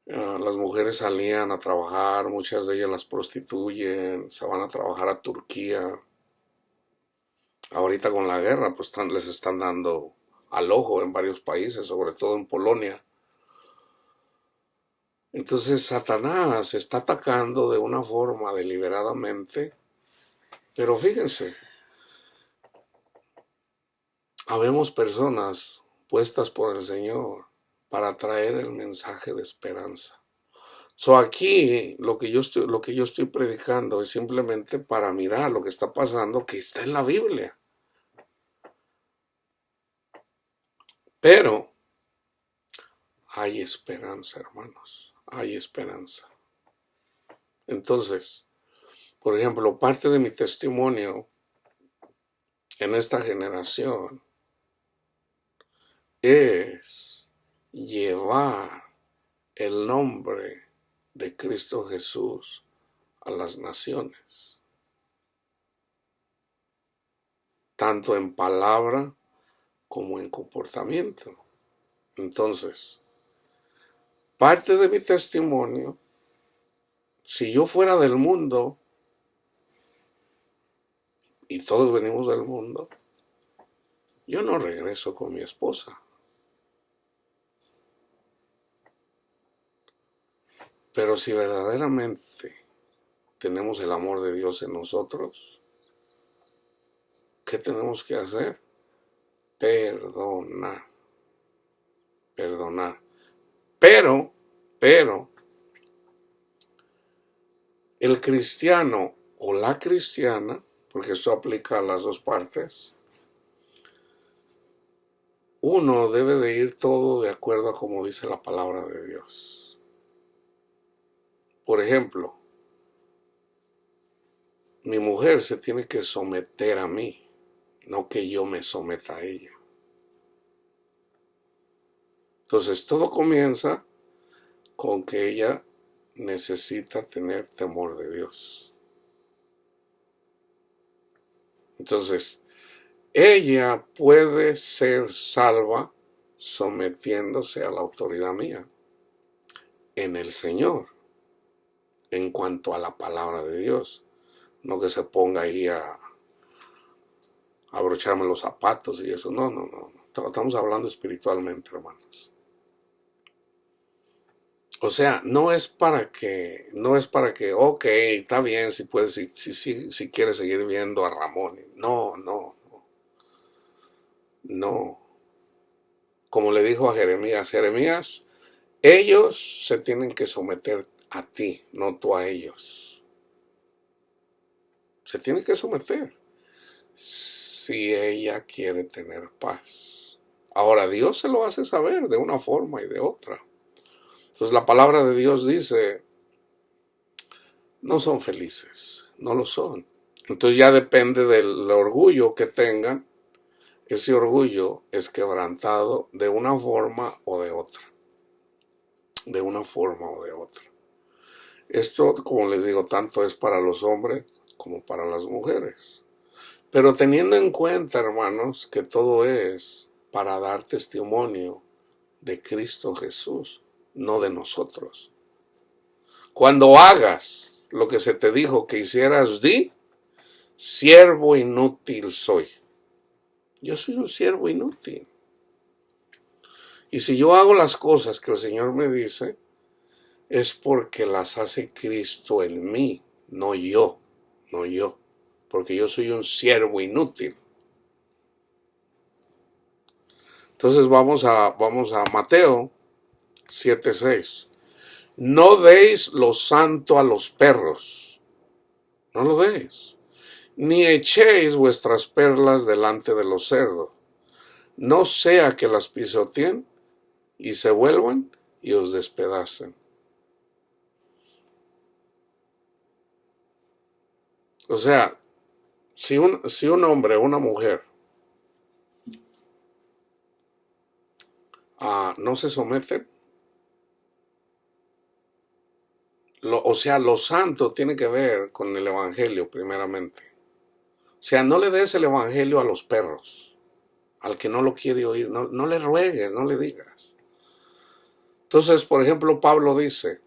Las mujeres salían a trabajar, muchas de ellas las prostituyen, se van a trabajar a Turquía. Ahorita con la guerra, pues les están dando al ojo en varios países, sobre todo en Polonia. Entonces Satanás está atacando de una forma deliberadamente, pero fíjense, habemos personas puestas por el Señor para traer el mensaje de esperanza. Aquí lo que yo estoy predicando es simplemente para mirar lo que está pasando, que está en la Biblia. Pero hay esperanza, hermanos, hay esperanza. Entonces, por ejemplo, parte de mi testimonio en esta generación es llevar el nombre de Cristo Jesús a las naciones, tanto en palabra como en comportamiento. Entonces, parte de mi testimonio, si yo fuera del mundo, y todos venimos del mundo, yo no regreso con mi esposa. Pero si verdaderamente tenemos el amor de Dios en nosotros, ¿qué tenemos que hacer? perdonar, perdonar. Pero, el cristiano o la cristiana, porque esto aplica a las dos partes, uno debe de ir todo de acuerdo a como dice la palabra de Dios. Por ejemplo, mi mujer se tiene que someter a mí, no que yo me someta a ella. Entonces todo comienza con que ella necesita tener temor de Dios. Entonces, ella puede ser salva sometiéndose a la autoridad mía en el Señor, en cuanto a la palabra de Dios. No que se ponga ahí a abrocharme los zapatos y eso. No. Estamos hablando espiritualmente, hermanos. O sea, no es para que, ok, está bien si puedes, si quieres seguir viendo a Ramón. No. Como le dijo a Jeremías, ellos se tienen que someter a ti, no tú a ellos. Se tienen que someter si ella quiere tener paz. Ahora, Dios se lo hace saber de una forma y de otra. Entonces la palabra de Dios dice, no son felices, no lo son. Entonces ya depende del orgullo que tengan. Ese orgullo es quebrantado de una forma o de otra. De una forma o de otra. Esto, como les digo, tanto es para los hombres como para las mujeres. Pero teniendo en cuenta, hermanos, que todo es para dar testimonio de Cristo Jesús, no de nosotros. Cuando hagas lo que se te dijo que hicieras, di, siervo inútil soy. Yo soy un siervo inútil. Y si yo hago las cosas que el Señor me dice, es porque las hace Cristo en mí, no yo. Porque yo soy un siervo inútil. Entonces vamos a Mateo 7:6. No deis lo santo a los perros. No lo deis. Ni echéis vuestras perlas delante de los cerdos. No sea que las pisoteen y se vuelvan y os despedacen. O sea, si un hombre o una mujer no se someten, o sea, lo santo tiene que ver con el evangelio primeramente. O sea, no le des el evangelio a los perros, al que no lo quiere oír, no le ruegues, no le digas. Entonces, por ejemplo, Pablo dice,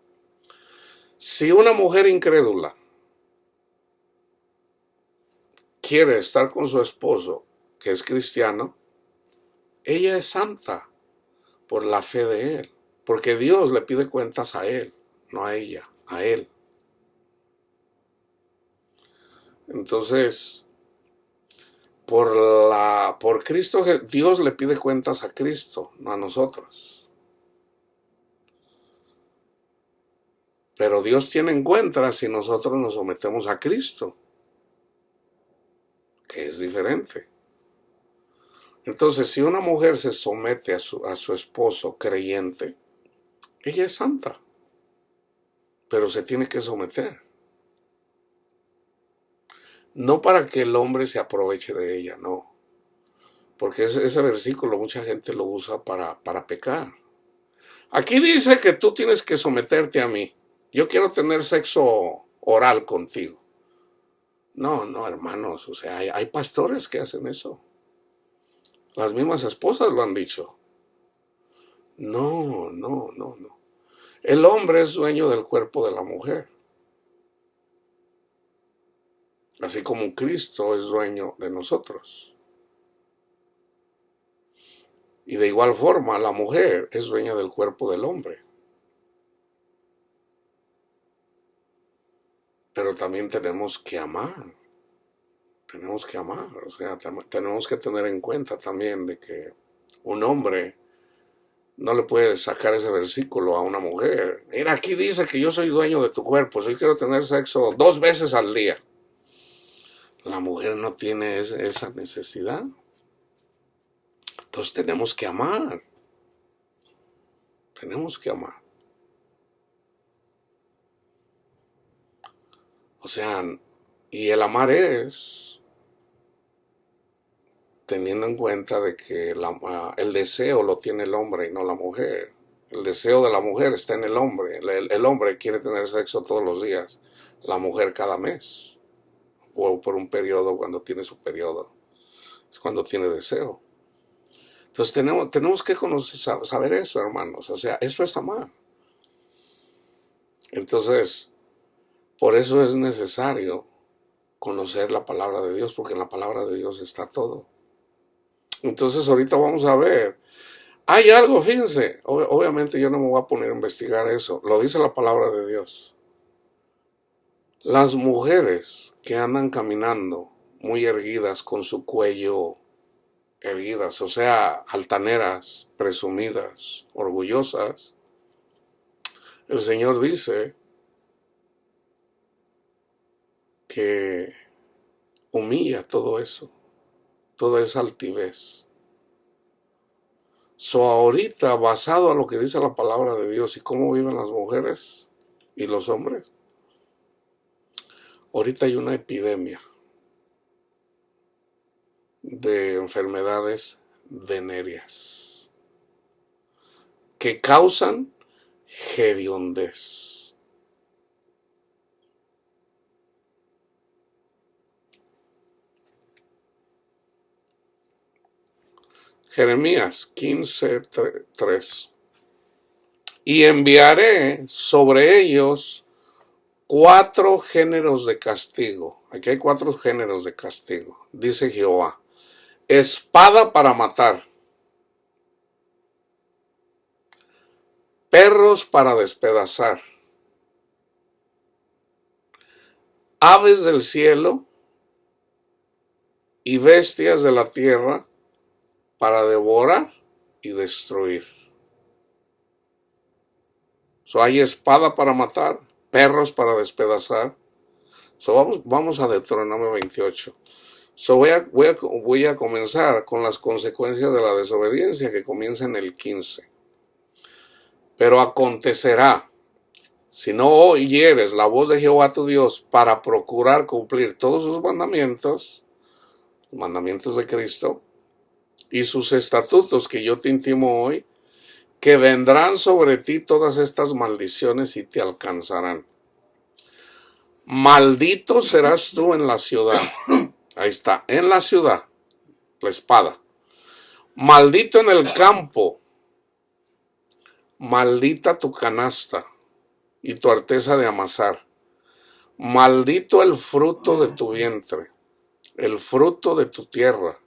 si una mujer incrédula quiere estar con su esposo, que es cristiano, ella es santa por la fe de él, porque Dios le pide cuentas a él, no a ella, a él. Entonces, por Cristo, Dios le pide cuentas a Cristo, no a nosotros. Pero Dios tiene en cuenta si nosotros nos sometemos a Cristo, que es diferente. Entonces, si una mujer se somete a su esposo creyente, ella es santa, pero se tiene que someter. No para que el hombre se aproveche de ella, no. Porque ese versículo mucha gente lo usa para pecar. Aquí dice que tú tienes que someterte a mí. Yo quiero tener sexo oral contigo. No, hermanos, o sea, hay pastores que hacen eso. Las mismas esposas lo han dicho. No. El hombre es dueño del cuerpo de la mujer. Así como Cristo es dueño de nosotros. Y de igual forma, la mujer es dueña del cuerpo del hombre. Pero también tenemos que amar. Tenemos que amar, o sea, tenemos que tener en cuenta también de que un hombre no le puede sacar ese versículo a una mujer. Mira, aquí dice que yo soy dueño de tu cuerpo, yo quiero tener sexo 2 veces al día. La mujer no tiene esa necesidad. Entonces tenemos que amar. Tenemos que amar. O sea, y el amar es teniendo en cuenta de que el deseo lo tiene el hombre y no la mujer. El deseo de la mujer está en el hombre. El hombre quiere tener sexo todos los días. La mujer cada mes. O por un periodo, cuando tiene su periodo. Es cuando tiene deseo. Entonces tenemos que saber eso, hermanos. O sea, eso es amar. Entonces, por eso es necesario conocer la palabra de Dios, porque en la palabra de Dios está todo. Entonces ahorita vamos a ver. Hay algo, fíjense. Obviamente yo no me voy a poner a investigar eso. Lo dice la palabra de Dios. Las mujeres que andan caminando muy erguidas, con su cuello erguidas, o sea, altaneras, presumidas, orgullosas, el Señor dice que humilla todo eso, toda esa altivez. Ahorita, basado a lo que dice la palabra de Dios y cómo viven las mujeres y los hombres, ahorita hay una epidemia de enfermedades venéreas que causan hediondez. Jeremías 15:3. Y enviaré sobre ellos 4 géneros de castigo. Aquí hay 4 géneros de castigo. Dice Jehová. Espada para matar. Perros para despedazar. Aves del cielo y bestias de la tierra para devorar y destruir. Hay espada para matar, perros para despedazar. Vamos a Deuteronomio 28. Voy a comenzar con las consecuencias de la desobediencia, que comienza en el 15. Pero acontecerá, si no oyeres la voz de Jehová tu Dios para procurar cumplir todos sus mandamientos, los mandamientos de Cristo, y sus estatutos que yo te intimo hoy, que vendrán sobre ti todas estas maldiciones y te alcanzarán. Maldito serás tú en la ciudad. Ahí está, en la ciudad, la espada. Maldito en el campo. Maldita tu canasta y tu arteza de amasar. Maldito el fruto de tu vientre, el fruto de tu tierra,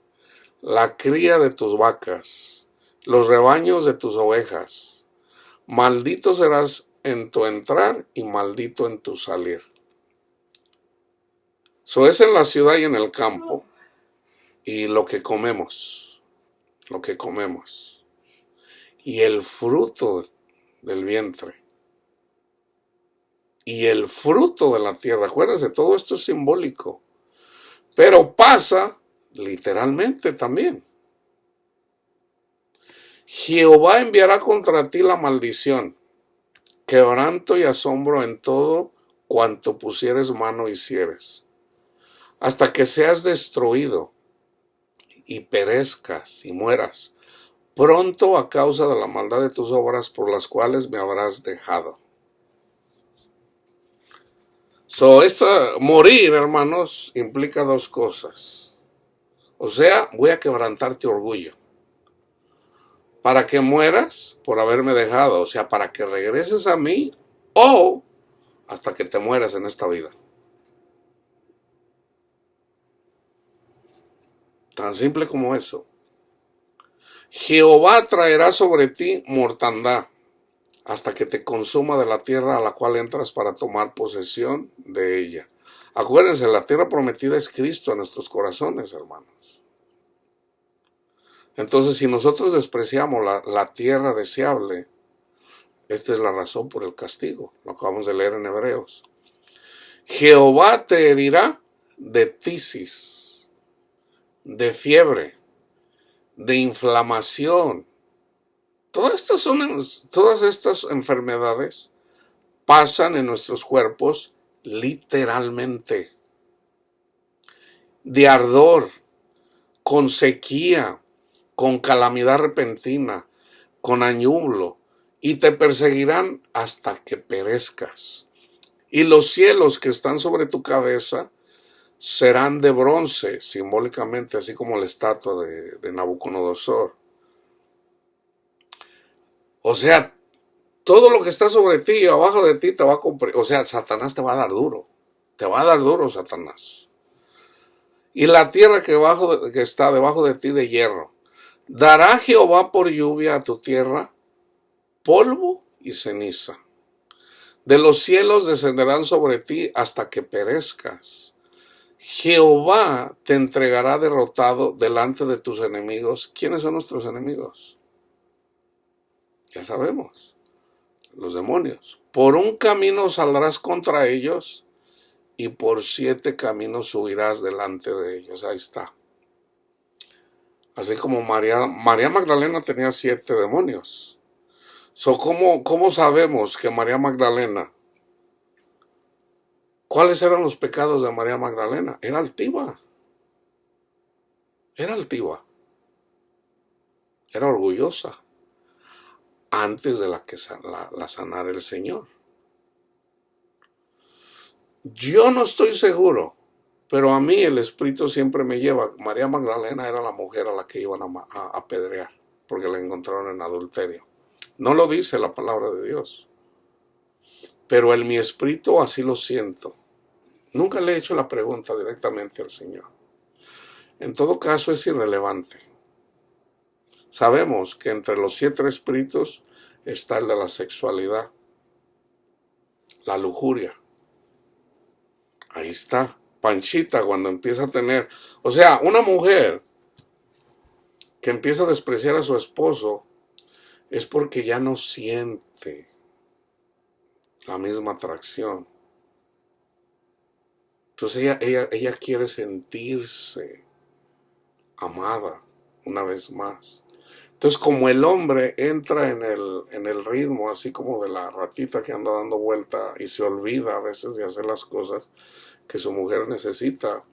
la cría de tus vacas, los rebaños de tus ovejas. Maldito serás en tu entrar y maldito en tu salir. Eso es en la ciudad y en el campo. Y lo que comemos. Y el fruto del vientre. Y el fruto de la tierra. Acuérdense, todo esto es simbólico. Pero pasa literalmente también. Jehová enviará contra ti la maldición, quebranto y asombro en todo cuanto pusieres mano hicieres, hasta que seas destruido y perezcas y mueras pronto a causa de la maldad de tus obras por las cuales me habrás dejado. Morir, hermanos, implica 2 cosas. O sea, voy a quebrantar tu orgullo. Para que mueras por haberme dejado. O sea, para que regreses a mí o hasta que te mueras en esta vida. Tan simple como eso. Jehová traerá sobre ti mortandad hasta que te consuma de la tierra a la cual entras para tomar posesión de ella. Acuérdense, la tierra prometida es Cristo en nuestros corazones, hermanos. Entonces, si nosotros despreciamos la tierra deseable, esta es la razón por el castigo. Lo acabamos de leer en Hebreos. Jehová te herirá de tisis, de fiebre, de inflamación. Todas estas enfermedades pasan en nuestros cuerpos literalmente. De ardor, con sequía, con calamidad repentina, con añublo, y te perseguirán hasta que perezcas. Y los cielos que están sobre tu cabeza serán de bronce, simbólicamente, así como la estatua de Nabucodonosor. O sea, todo lo que está sobre ti y abajo de ti te va a comprar. O sea, Satanás te va a dar duro. Te va a dar duro, Satanás. Y la tierra que está debajo de ti de hierro. Dará Jehová por lluvia a tu tierra polvo y ceniza. De los cielos descenderán sobre ti hasta que perezcas. Jehová te entregará derrotado delante de tus enemigos. ¿Quiénes son nuestros enemigos? Ya sabemos, los demonios. Por un camino saldrás contra ellos y por 7 caminos huirás delante de ellos. Ahí está. Así como María Magdalena tenía 7 demonios. ¿Cómo sabemos que María Magdalena? ¿Cuáles eran los pecados de María Magdalena? Era altiva. Era altiva. Era orgullosa. Antes de que la sanara el Señor. Yo no estoy seguro, pero a mí el Espíritu siempre me lleva. María Magdalena era la mujer a la que iban a apedrear, porque la encontraron en adulterio. No lo dice la palabra de Dios, pero en mi espíritu así lo siento. Nunca le he hecho la pregunta directamente al Señor. En todo caso es irrelevante. Sabemos que entre los 7 espíritus está el de la sexualidad, la lujuria. Ahí está, Panchita, cuando empieza a tener... O sea, una mujer que empieza a despreciar a su esposo es porque ya no siente la misma atracción. Entonces ella quiere sentirse amada una vez más. Entonces, como el hombre entra en el ritmo, así como de la ratita que anda dando vuelta y se olvida a veces de hacer las cosas que su mujer necesita,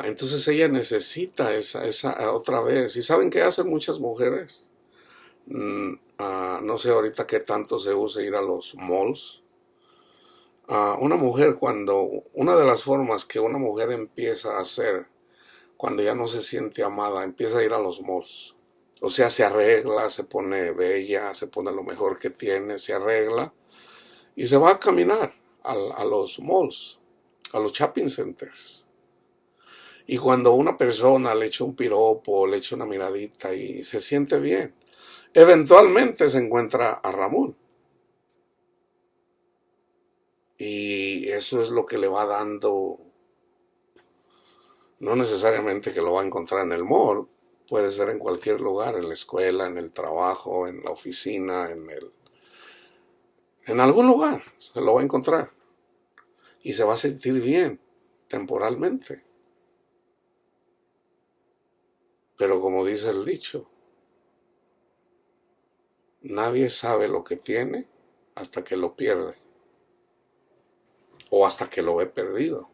entonces ella necesita esa otra vez. ¿Y saben qué hacen muchas mujeres? No sé ahorita qué tanto se usa ir a los malls. Una de las formas que una mujer empieza a hacer cuando ya no se siente amada, empieza a ir a los malls. O sea, se arregla, se pone bella, se pone lo mejor que tiene, se arregla y se va a caminar a los malls, a los shopping centers. Y cuando una persona le echa un piropo, le echa una miradita y se siente bien, eventualmente se encuentra a Ramón. Y eso es lo que le va dando. No necesariamente que lo va a encontrar en el mall, puede ser en cualquier lugar, en la escuela, en el trabajo, en la oficina, en algún lugar se lo va a encontrar. Y se va a sentir bien, temporalmente. Pero como dice el dicho, nadie sabe lo que tiene hasta que lo pierde. O hasta que lo ve perdido.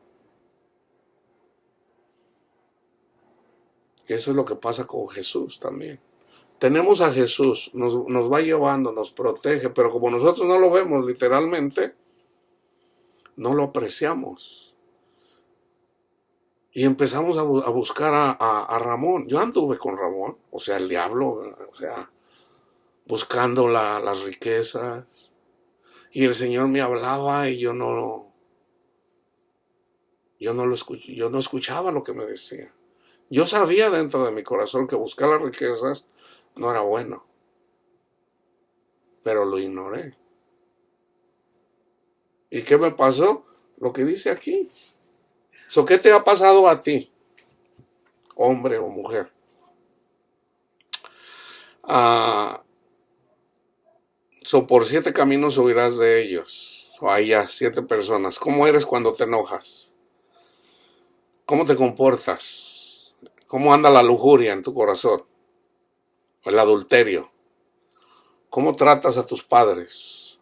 Eso es lo que pasa con Jesús también. Tenemos a Jesús, nos va llevando, nos protege, pero como nosotros no lo vemos literalmente, no lo apreciamos. Y empezamos a buscar a Ramón. Yo anduve con Ramón, o sea, el diablo, o sea, buscando las riquezas. Y el Señor me hablaba y yo no escuchaba lo que me decía. Yo sabía dentro de mi corazón que buscar las riquezas no era bueno, pero lo ignoré. ¿Y qué me pasó? lo que dice aquí. ¿Qué te ha pasado a ti, hombre o mujer? Por 7 caminos subirás de ellos. Hay ya 7 personas. ¿Cómo eres cuando te enojas? ¿Cómo te comportas? ¿Cómo anda la lujuria en tu corazón? El adulterio. ¿Cómo tratas a tus padres?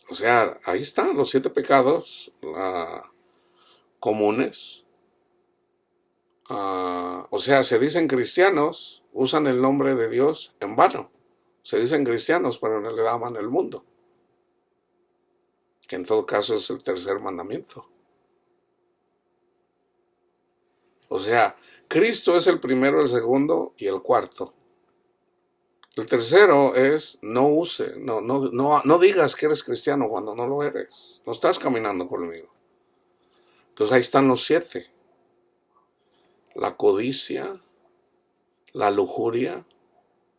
O sea, ahí están los 7 pecados comunes. O sea, se dicen cristianos, usan el nombre de Dios en vano. Se dicen cristianos, pero no le aman el mundo. Que en todo caso es el tercer mandamiento. O sea, Cristo es el primero, el segundo y el cuarto. El tercero es no digas que eres cristiano cuando no lo eres. No estás caminando conmigo. Entonces ahí están los 7. La codicia, la lujuria,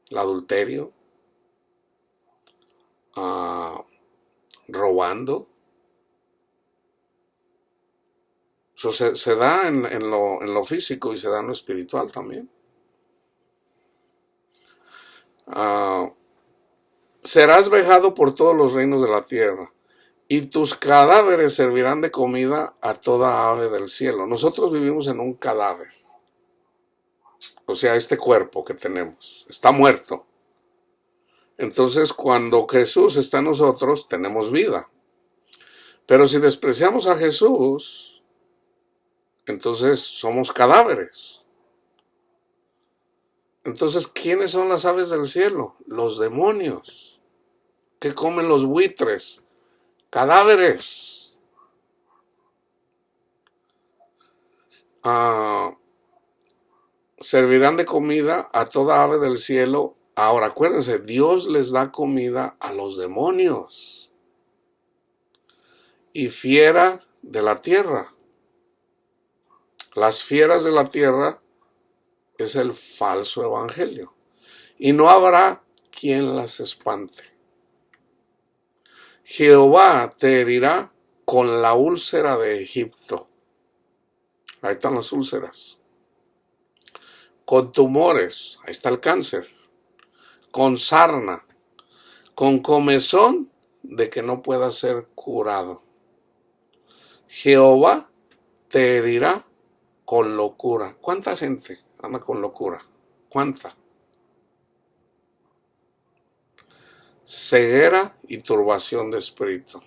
el adulterio, robando. Eso se da en lo físico y se da en lo espiritual también. Serás vejado por todos los reinos de la tierra, y tus cadáveres servirán de comida a toda ave del cielo. Nosotros vivimos en un cadáver. O sea, este cuerpo que tenemos está muerto. Entonces, cuando Jesús está en nosotros, tenemos vida. Pero si despreciamos a Jesús, entonces somos cadáveres. Entonces, ¿quiénes son las aves del cielo? Los demonios. ¿Qué comen los buitres? Cadáveres. Servirán de comida a toda ave del cielo. Ahora, acuérdense, Dios les da comida a los demonios y fieras de la tierra. Las fieras de la tierra es el falso evangelio, y no habrá quien las espante. Jehová te herirá con la úlcera de Egipto. Ahí están las úlceras. Con tumores, ahí está el cáncer. Con sarna, con comezón de que no pueda ser curado. Jehová te herirá con locura. ¿Cuánta gente anda con locura? ¿Cuánta? Ceguera y turbación de espíritu.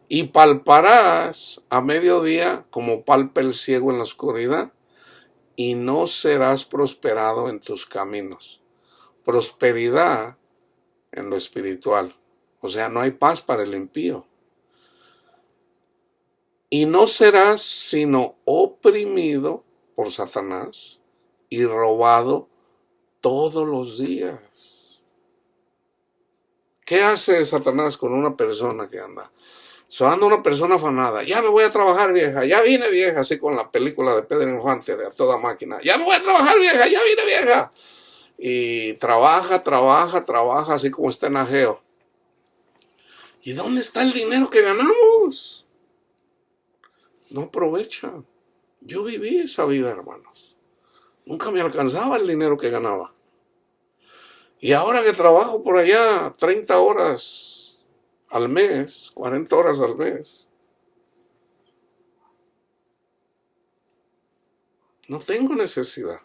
Y palparás a mediodía como palpa el ciego en la oscuridad, y no serás prosperado en tus caminos. Prosperidad en lo espiritual. O sea, no hay paz para el impío. Y no serás sino oprimido por Satanás y robado todos los días. ¿Qué hace Satanás con una persona que anda? Anda una persona afanada. Ya me voy a trabajar, vieja. Ya vine, vieja. Así con la película de Pedro Infante de A Toda Máquina. Ya me voy a trabajar, vieja. Ya vine, vieja. Y trabaja, así como está en Ageo. ¿Y dónde está el dinero que ganamos? No aprovecha. Yo viví esa vida, hermanos. Nunca me alcanzaba el dinero que ganaba. Y ahora que trabajo por allá 30 horas al mes, 40 horas al mes, no tengo necesidad.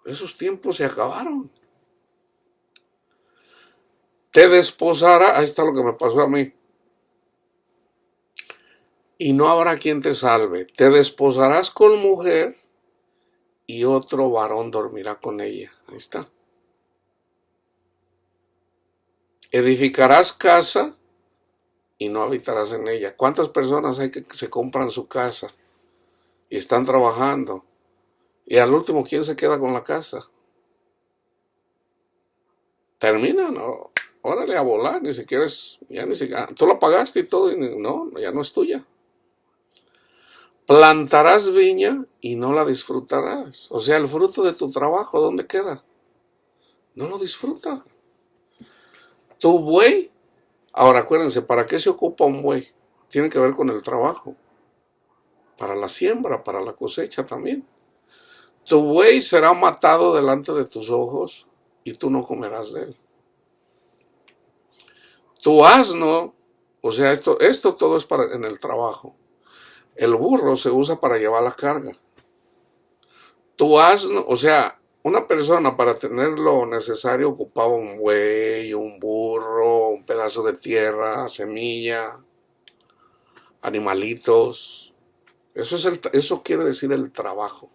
Esos tiempos se acabaron. Te desposará, ahí está lo que me pasó a mí. Y no habrá quien te salve. Te desposarás con mujer y otro varón dormirá con ella. Ahí está. Edificarás casa y no habitarás en ella. ¿Cuántas personas hay que se compran su casa y están trabajando? Y al último, ¿quién se queda con la casa? Terminan, ¿no? Órale a volar, ni siquiera tú la pagaste y todo, y no, ya no es tuya. Plantarás viña y no la disfrutarás. O sea, el fruto de tu trabajo, ¿dónde queda? no lo disfruta. Tu buey, ahora acuérdense, ¿para qué se ocupa un buey? Tiene que ver con el trabajo, para la siembra, para la cosecha también. Tu buey será matado delante de tus ojos y tú no comerás de él. Tu asno, o sea, esto todo es en el trabajo. El burro se usa para llevar la carga. Tu asno, o sea, una persona para tener lo necesario ocupaba un buey, un burro, un pedazo de tierra, semilla, animalitos. Eso quiere decir el trabajo.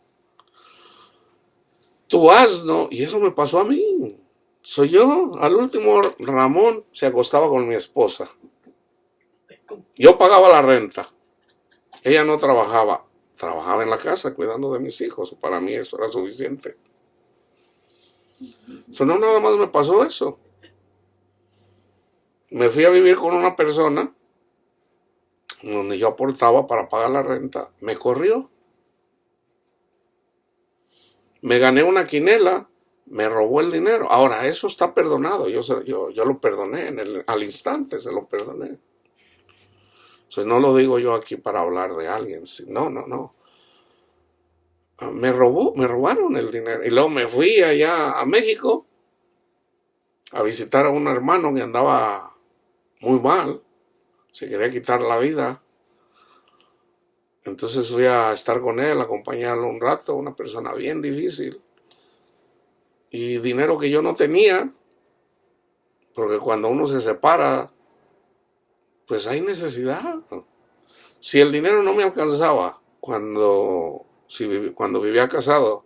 Tu asno, y eso me pasó a mí. Soy yo. Al último, Ramón se acostaba con mi esposa. Yo pagaba la renta. Ella no trabajaba. Trabajaba en la casa cuidando de mis hijos. Para mí eso era suficiente. No nada más me pasó eso. Me fui a vivir con una persona donde yo aportaba para pagar la renta. Me corrió. Me gané una quinela. Me robó el dinero. Ahora, eso está perdonado. Yo lo perdoné al instante, se lo perdoné. No lo digo yo aquí para hablar de alguien. No. Me robaron el dinero. Y luego me fui allá a México a visitar a un hermano que andaba muy mal. Se quería quitar la vida. Entonces fui a estar con él, a acompañarlo un rato, una persona bien difícil. Y dinero que yo no tenía, porque cuando uno se separa, pues hay necesidad. Si el dinero no me alcanzaba cuando vivía casado,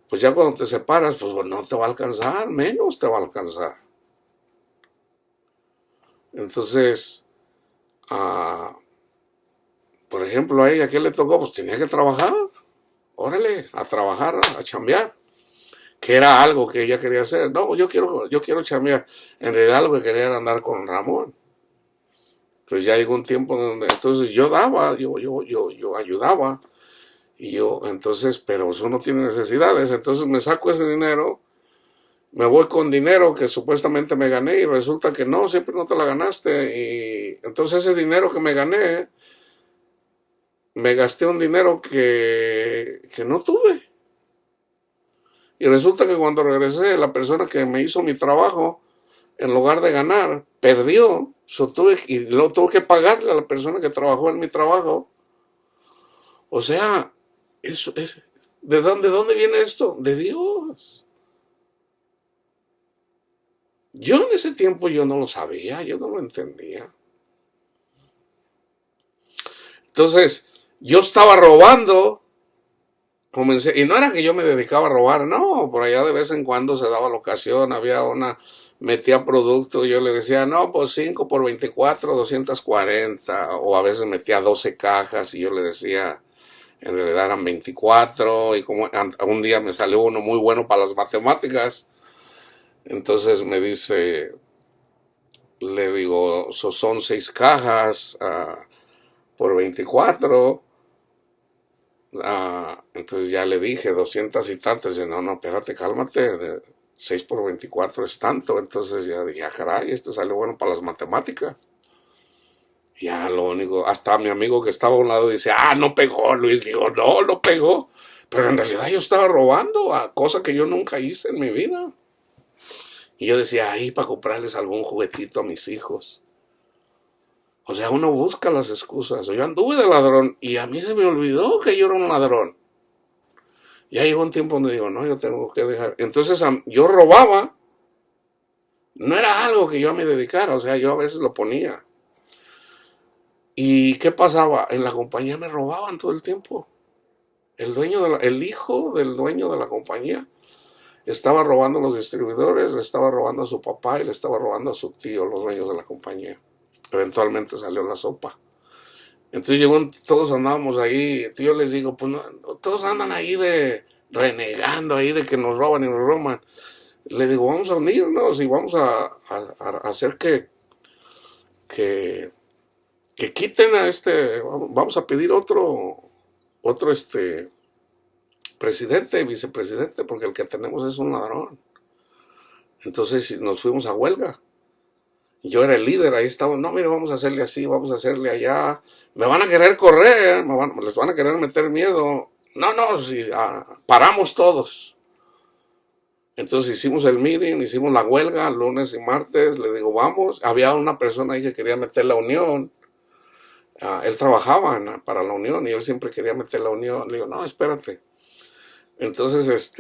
pues ya cuando te separas, pues no te va a alcanzar, menos te va a alcanzar. Entonces, por ejemplo, a ella, ¿qué le tocó? Pues tenía que trabajar. Órale, a trabajar, a chambear. Que era algo que ella quería hacer. No, yo quiero chambear. En realidad lo que quería era andar con Ramón. Entonces ya llegó un tiempo donde, entonces yo daba, yo ayudaba. Entonces, pero uno tiene necesidades. Entonces me saco ese dinero, me voy con dinero que supuestamente me gané y resulta que no, siempre no te la ganaste. Y entonces ese dinero que me gané, me gasté un dinero que no tuve. Y resulta que cuando regresé, la persona que me hizo mi trabajo, en lugar de ganar, perdió. Lo tuve que pagarle a la persona que trabajó en mi trabajo. O sea, ¿de dónde viene esto? De Dios. Yo en ese tiempo yo no lo sabía, yo no lo entendía. Entonces, yo estaba robando. Y no era que yo me dedicaba a robar, no, por allá de vez en cuando se daba la ocasión, metía producto, yo le decía, no, pues 5 por 24, 240, o a veces metía 12 cajas y yo le decía, en realidad eran 24, y como un día me salió uno muy bueno para las matemáticas, entonces me dice, le digo, son 6 cajas por 24, entonces ya le dije 200 y tantas. Dice, no, espérate, cálmate, 6 por 24 es tanto. Entonces ya dije, caray, este salió bueno para las matemáticas. Ya lo único, hasta mi amigo que estaba a un lado dice, no pegó, Luis. Digo, no pegó. Pero en realidad yo estaba robando a cosa que yo nunca hice en mi vida. Y yo decía, para comprarles algún juguetito a mis hijos. O sea, uno busca las excusas. Yo anduve de ladrón y a mí se me olvidó que yo era un ladrón. Ya llegó un tiempo donde digo, no, yo tengo que dejar. Entonces yo robaba. No era algo que yo me dedicara, o sea, yo a veces lo ponía. ¿Y qué pasaba? En la compañía me robaban todo el tiempo. El hijo del dueño de la compañía estaba robando a los distribuidores, le estaba robando a su papá y le estaba robando a su tío, los dueños de la compañía. Eventualmente salió la sopa. Entonces todos andábamos ahí. Yo les digo, pues no, todos andan ahí renegando ahí de que nos roban y nos roban. Le digo, vamos a unirnos y vamos a hacer que quiten vamos a pedir otro presidente, vicepresidente, porque el que tenemos es un ladrón. Entonces nos fuimos a huelga. Yo era el líder, ahí estaba, no, mire, vamos a hacerle así, vamos a hacerle allá. Me van a querer correr, les van a querer meter miedo. No, no, si, paramos todos. Entonces hicimos el meeting, hicimos la huelga lunes y martes, le digo, vamos. Había una persona ahí que quería meter la unión. Él trabajaba para la unión y él siempre quería meter la unión. Le digo, no, espérate. Entonces,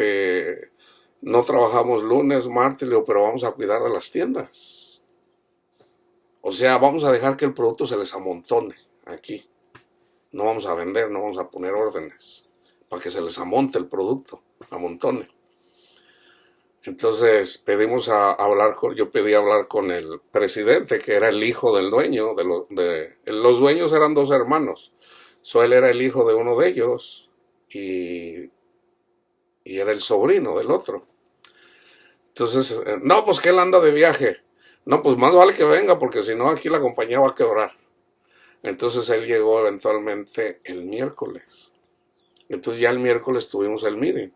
no trabajamos lunes, martes, le digo, pero vamos a cuidar de las tiendas. O sea, vamos a dejar que el producto se les amontone aquí. No vamos a vender, no vamos a poner órdenes para que se les amonte el producto, amontone. Entonces pedimos yo pedí hablar con el presidente, que era el hijo del dueño. Los dueños eran dos hermanos. Él era el hijo de uno de ellos y era el sobrino del otro. Entonces, no, pues que él anda de viaje. No, pues más vale que venga porque si no aquí la compañía va a quebrar. Entonces él llegó eventualmente el miércoles. Entonces ya el miércoles tuvimos el meeting.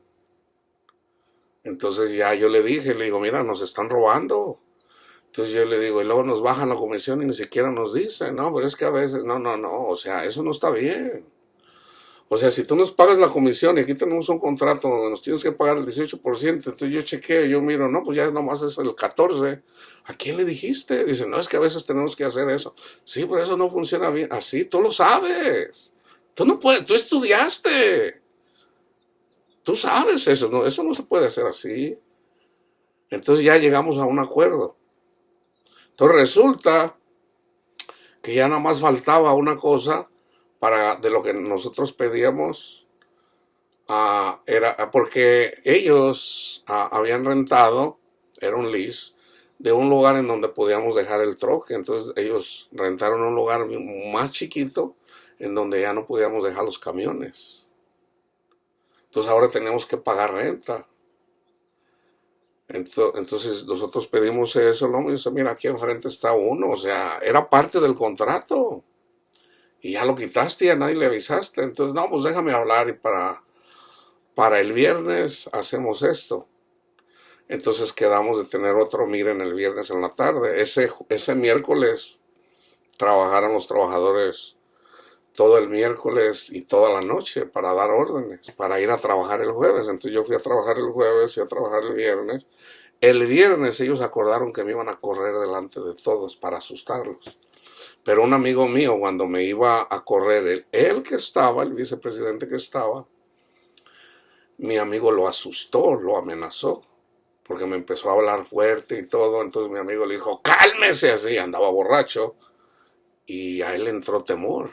Entonces ya yo le digo, mira, nos están robando. Entonces yo le digo, y luego nos bajan la comisión y ni siquiera nos dicen, no, pero es que a veces, no, o sea, eso no está bien. O sea, si tú nos pagas la comisión y aquí tenemos un contrato donde nos tienes que pagar el 18%, entonces yo chequeo, yo miro, no, pues ya nomás es el 14%. ¿A quién le dijiste? Dice, no, es que a veces tenemos que hacer eso. Sí, pero eso no funciona bien. Así, tú lo sabes. Tú no puedes, tú estudiaste. Tú sabes eso no se puede hacer así. Entonces ya llegamos a un acuerdo. Entonces resulta que ya nada más faltaba una cosa de lo que nosotros pedíamos. Era porque ellos habían rentado, era un lease, de un lugar en donde podíamos dejar el troque. Entonces ellos rentaron un lugar más chiquito en donde ya no podíamos dejar los camiones. Entonces ahora tenemos que pagar renta. Entonces nosotros pedimos eso, ¿no? Y dice, mira, aquí enfrente está uno, o sea, era parte del contrato. Y ya lo quitaste y a nadie le avisaste. Entonces, no, pues déjame hablar y para el viernes hacemos esto. Entonces quedamos de tener otro meeting el viernes en la tarde. Ese miércoles trabajaron los trabajadores todo el miércoles y toda la noche para dar órdenes, para ir a trabajar el jueves. Entonces yo fui a trabajar el jueves, fui a trabajar el viernes. El viernes ellos acordaron que me iban a correr delante de todos para asustarlos. Pero un amigo mío, cuando me iba a correr, él que estaba, el vicepresidente que estaba, mi amigo lo asustó, lo amenazó, porque me empezó a hablar fuerte y todo. Entonces mi amigo le dijo, cálmese, así, andaba borracho, y a él le entró temor,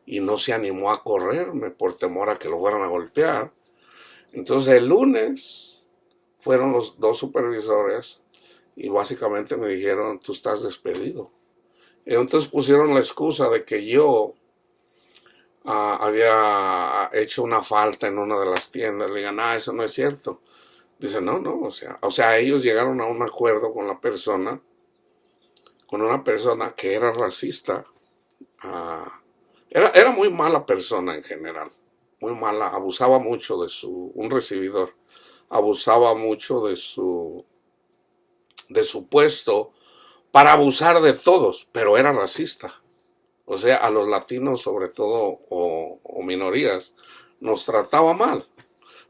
y no se animó a correrme por temor a que lo fueran a golpear. Entonces el lunes fueron los dos supervisores y básicamente me dijeron, tú estás despedido. Entonces pusieron la excusa de que yo había hecho una falta en una de las tiendas. Le digan, eso no es cierto. Dice, no, o sea, ellos llegaron a un acuerdo con una persona que era racista. Era muy mala persona en general, muy mala, abusaba mucho un recibidor, abusaba mucho de su puesto para abusar de todos, pero era racista. O sea, a los latinos sobre todo, o minorías, nos trataba mal.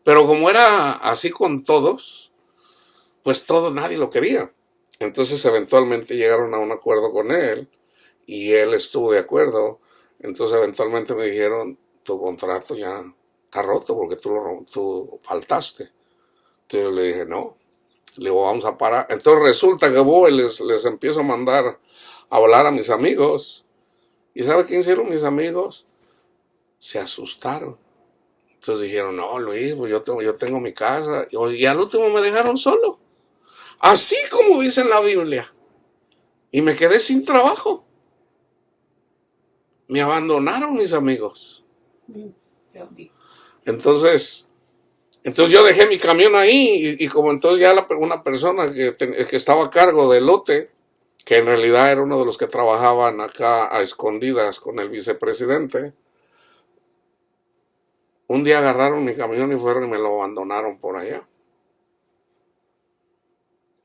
Pero como era así con todos, pues nadie lo quería. Entonces eventualmente llegaron a un acuerdo con él y él estuvo de acuerdo. Entonces eventualmente me dijeron, tu contrato ya está roto porque tú faltaste. Entonces yo le dije, no. Le digo, vamos a parar. Entonces resulta que voy, les empiezo a mandar a hablar a mis amigos. ¿Y sabe qué hicieron mis amigos? Se asustaron. Entonces dijeron, no, Luis, pues yo tengo mi casa. Y al último me dejaron solo. Así como dice en la Biblia. Y me quedé sin trabajo. Me abandonaron mis amigos. Entonces yo dejé mi camión ahí y como entonces ya una persona que estaba a cargo del lote, que en realidad era uno de los que trabajaban acá a escondidas con el vicepresidente, un día agarraron mi camión y fueron y me lo abandonaron por allá.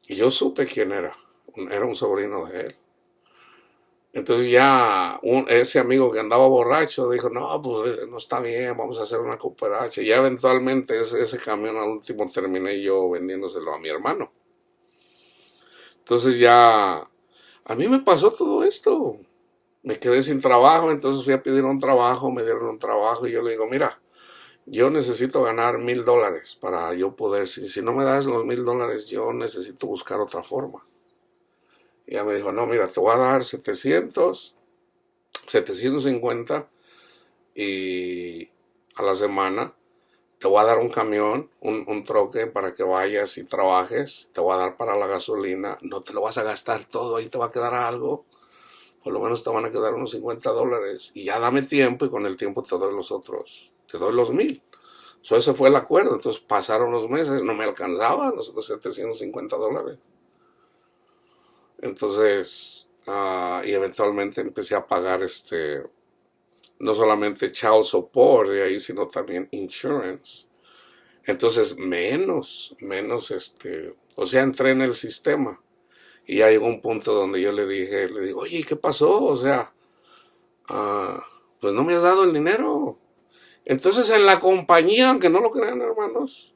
Y yo supe quién era. Era un sobrino de él. Entonces ya ese amigo que andaba borracho dijo, no, pues no está bien, vamos a hacer una cooperacha. Y ya eventualmente ese camión al último terminé yo vendiéndoselo a mi hermano. Entonces ya a mí me pasó todo esto. Me quedé sin trabajo, entonces fui a pedir un trabajo, me dieron un trabajo y yo le digo, mira, yo necesito ganar $1,000 para yo poder, si no me das los $1,000, yo necesito buscar otra forma. Y ella me dijo, no, mira, te voy a dar 750 y a la semana te voy a dar un camión, un troque para que vayas y trabajes, te voy a dar para la gasolina, no te lo vas a gastar todo, ahí te va a quedar algo, por lo menos te van a quedar unos $50 y ya dame tiempo y con el tiempo te doy los otros, te doy los 1,000. Ese fue el acuerdo. Entonces pasaron los meses, no me alcanzaban los $750. Entonces, y eventualmente empecé a pagar no solamente child support de ahí, sino también insurance. Entonces, o sea, entré en el sistema. Y ya llegó un punto donde yo le digo, oye, ¿qué pasó? O sea, ah, pues no me has dado el dinero. Entonces, en la compañía, aunque no lo crean, hermanos,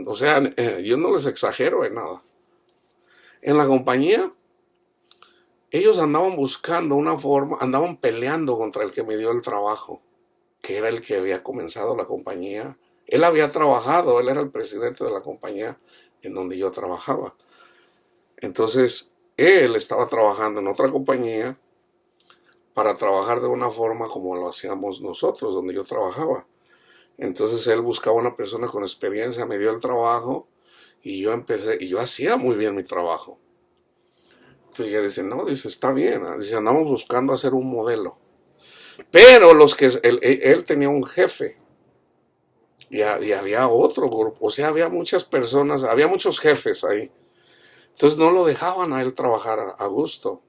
o sea, yo no les exagero en nada. En la compañía, ellos andaban buscando una forma, andaban peleando contra el que me dio el trabajo, que era el que había comenzado la compañía. Él había trabajado, él era el presidente de la compañía en donde yo trabajaba. Entonces, él estaba trabajando en otra compañía para trabajar de una forma como lo hacíamos nosotros, donde yo trabajaba. Entonces, él buscaba una persona con experiencia, me dio el trabajo y yo empecé, y yo hacía muy bien mi trabajo. Entonces ella dice, no, dice, está bien. Dice, andamos buscando hacer un modelo. Pero él tenía un jefe y había otro grupo. O sea, había muchas personas, había muchos jefes ahí. Entonces no lo dejaban a él trabajar a gusto.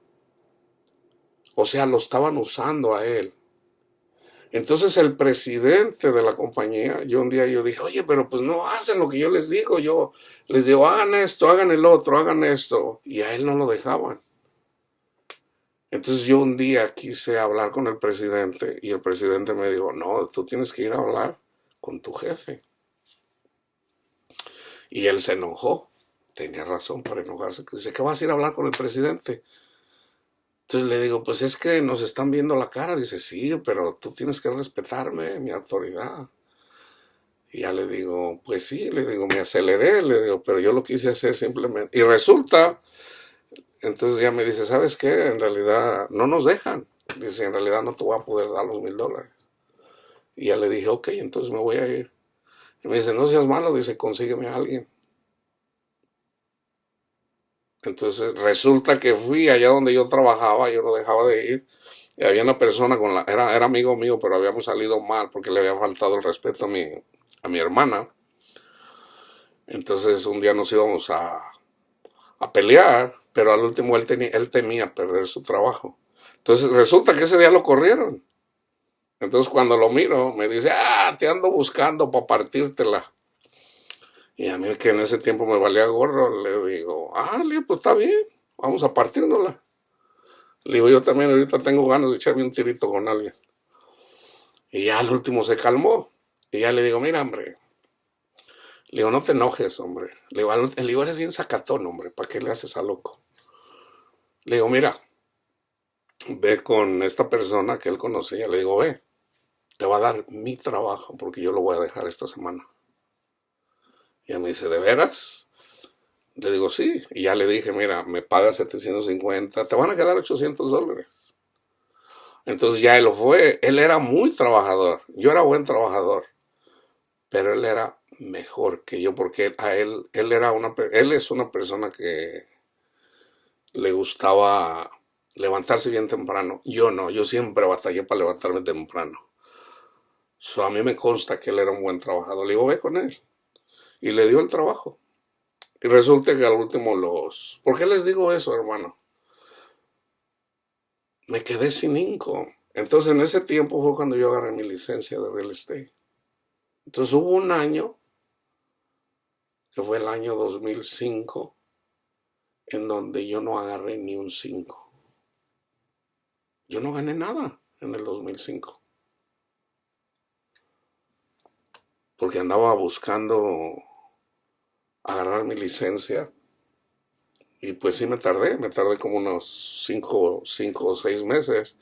O sea, lo estaban usando a él. Entonces el presidente de la compañía, un día yo dije, oye, pero pues no hacen lo que yo les digo. Yo les digo, hagan esto, hagan el otro, hagan esto. Y a él no lo dejaban. Entonces yo un día quise hablar con el presidente y el presidente me dijo, no, tú tienes que ir a hablar con tu jefe. Y él se enojó. Tenía razón para enojarse. Dice, ¿qué vas a ir a hablar con el presidente? Entonces le digo, pues es que nos están viendo la cara. Dice, sí, pero tú tienes que respetarme, mi autoridad. Y ya le digo, pues sí, le digo, me aceleré, le digo, pero yo lo quise hacer simplemente. Y resulta, entonces ya me dice, ¿sabes qué? En realidad no nos dejan. Dice, en realidad no te voy a poder dar los $1,000. Y ya le dije, ok, entonces me voy a ir. Y me dice, no seas malo, dice, consígueme a alguien. Entonces resulta que fui allá donde yo trabajaba, yo no dejaba de ir. Y había una persona era amigo mío, pero habíamos salido mal porque le había faltado el respeto a mi hermana. Entonces un día nos íbamos a pelear, pero al último él temía perder su trabajo. Entonces resulta que ese día lo corrieron. Entonces cuando lo miro, me dice, te ando buscando para partírtela. Y a mí que en ese tiempo me valía gorro, le digo, le digo, pues está bien, vamos a partírnosla. Le digo, yo también ahorita tengo ganas de echarme un tirito con alguien. Y ya al último se calmó. Y ya le digo, mira, hombre, le digo, no te enojes, hombre. Le digo, eres bien sacatón, hombre, ¿para qué le haces a loco? Le digo, mira, ve con esta persona que él conocía. Le digo, ve, te va a dar mi trabajo porque yo lo voy a dejar esta semana. Y ella me dice, ¿de veras? Le digo, sí. Y ya le dije, mira, me pagas 750, te van a quedar $800. Entonces ya él fue. Él era muy trabajador. Yo era buen trabajador. Pero él era mejor que yo porque él es una persona que le gustaba levantarse bien temprano. Yo no, yo siempre batallé para levantarme temprano. A mí me consta que él era un buen trabajador. Le digo, ve con él. Y le dio el trabajo. Y resulta que al último ¿Por qué les digo eso, hermano? Me quedé sin income. Entonces en ese tiempo fue cuando yo agarré mi licencia de real estate. Entonces hubo un año, que fue el año 2005, en donde yo no agarré ni un 5. Yo no gané nada en el 2005, porque andaba buscando agarrar mi licencia y pues sí me tardé como unos 5 o 6 meses,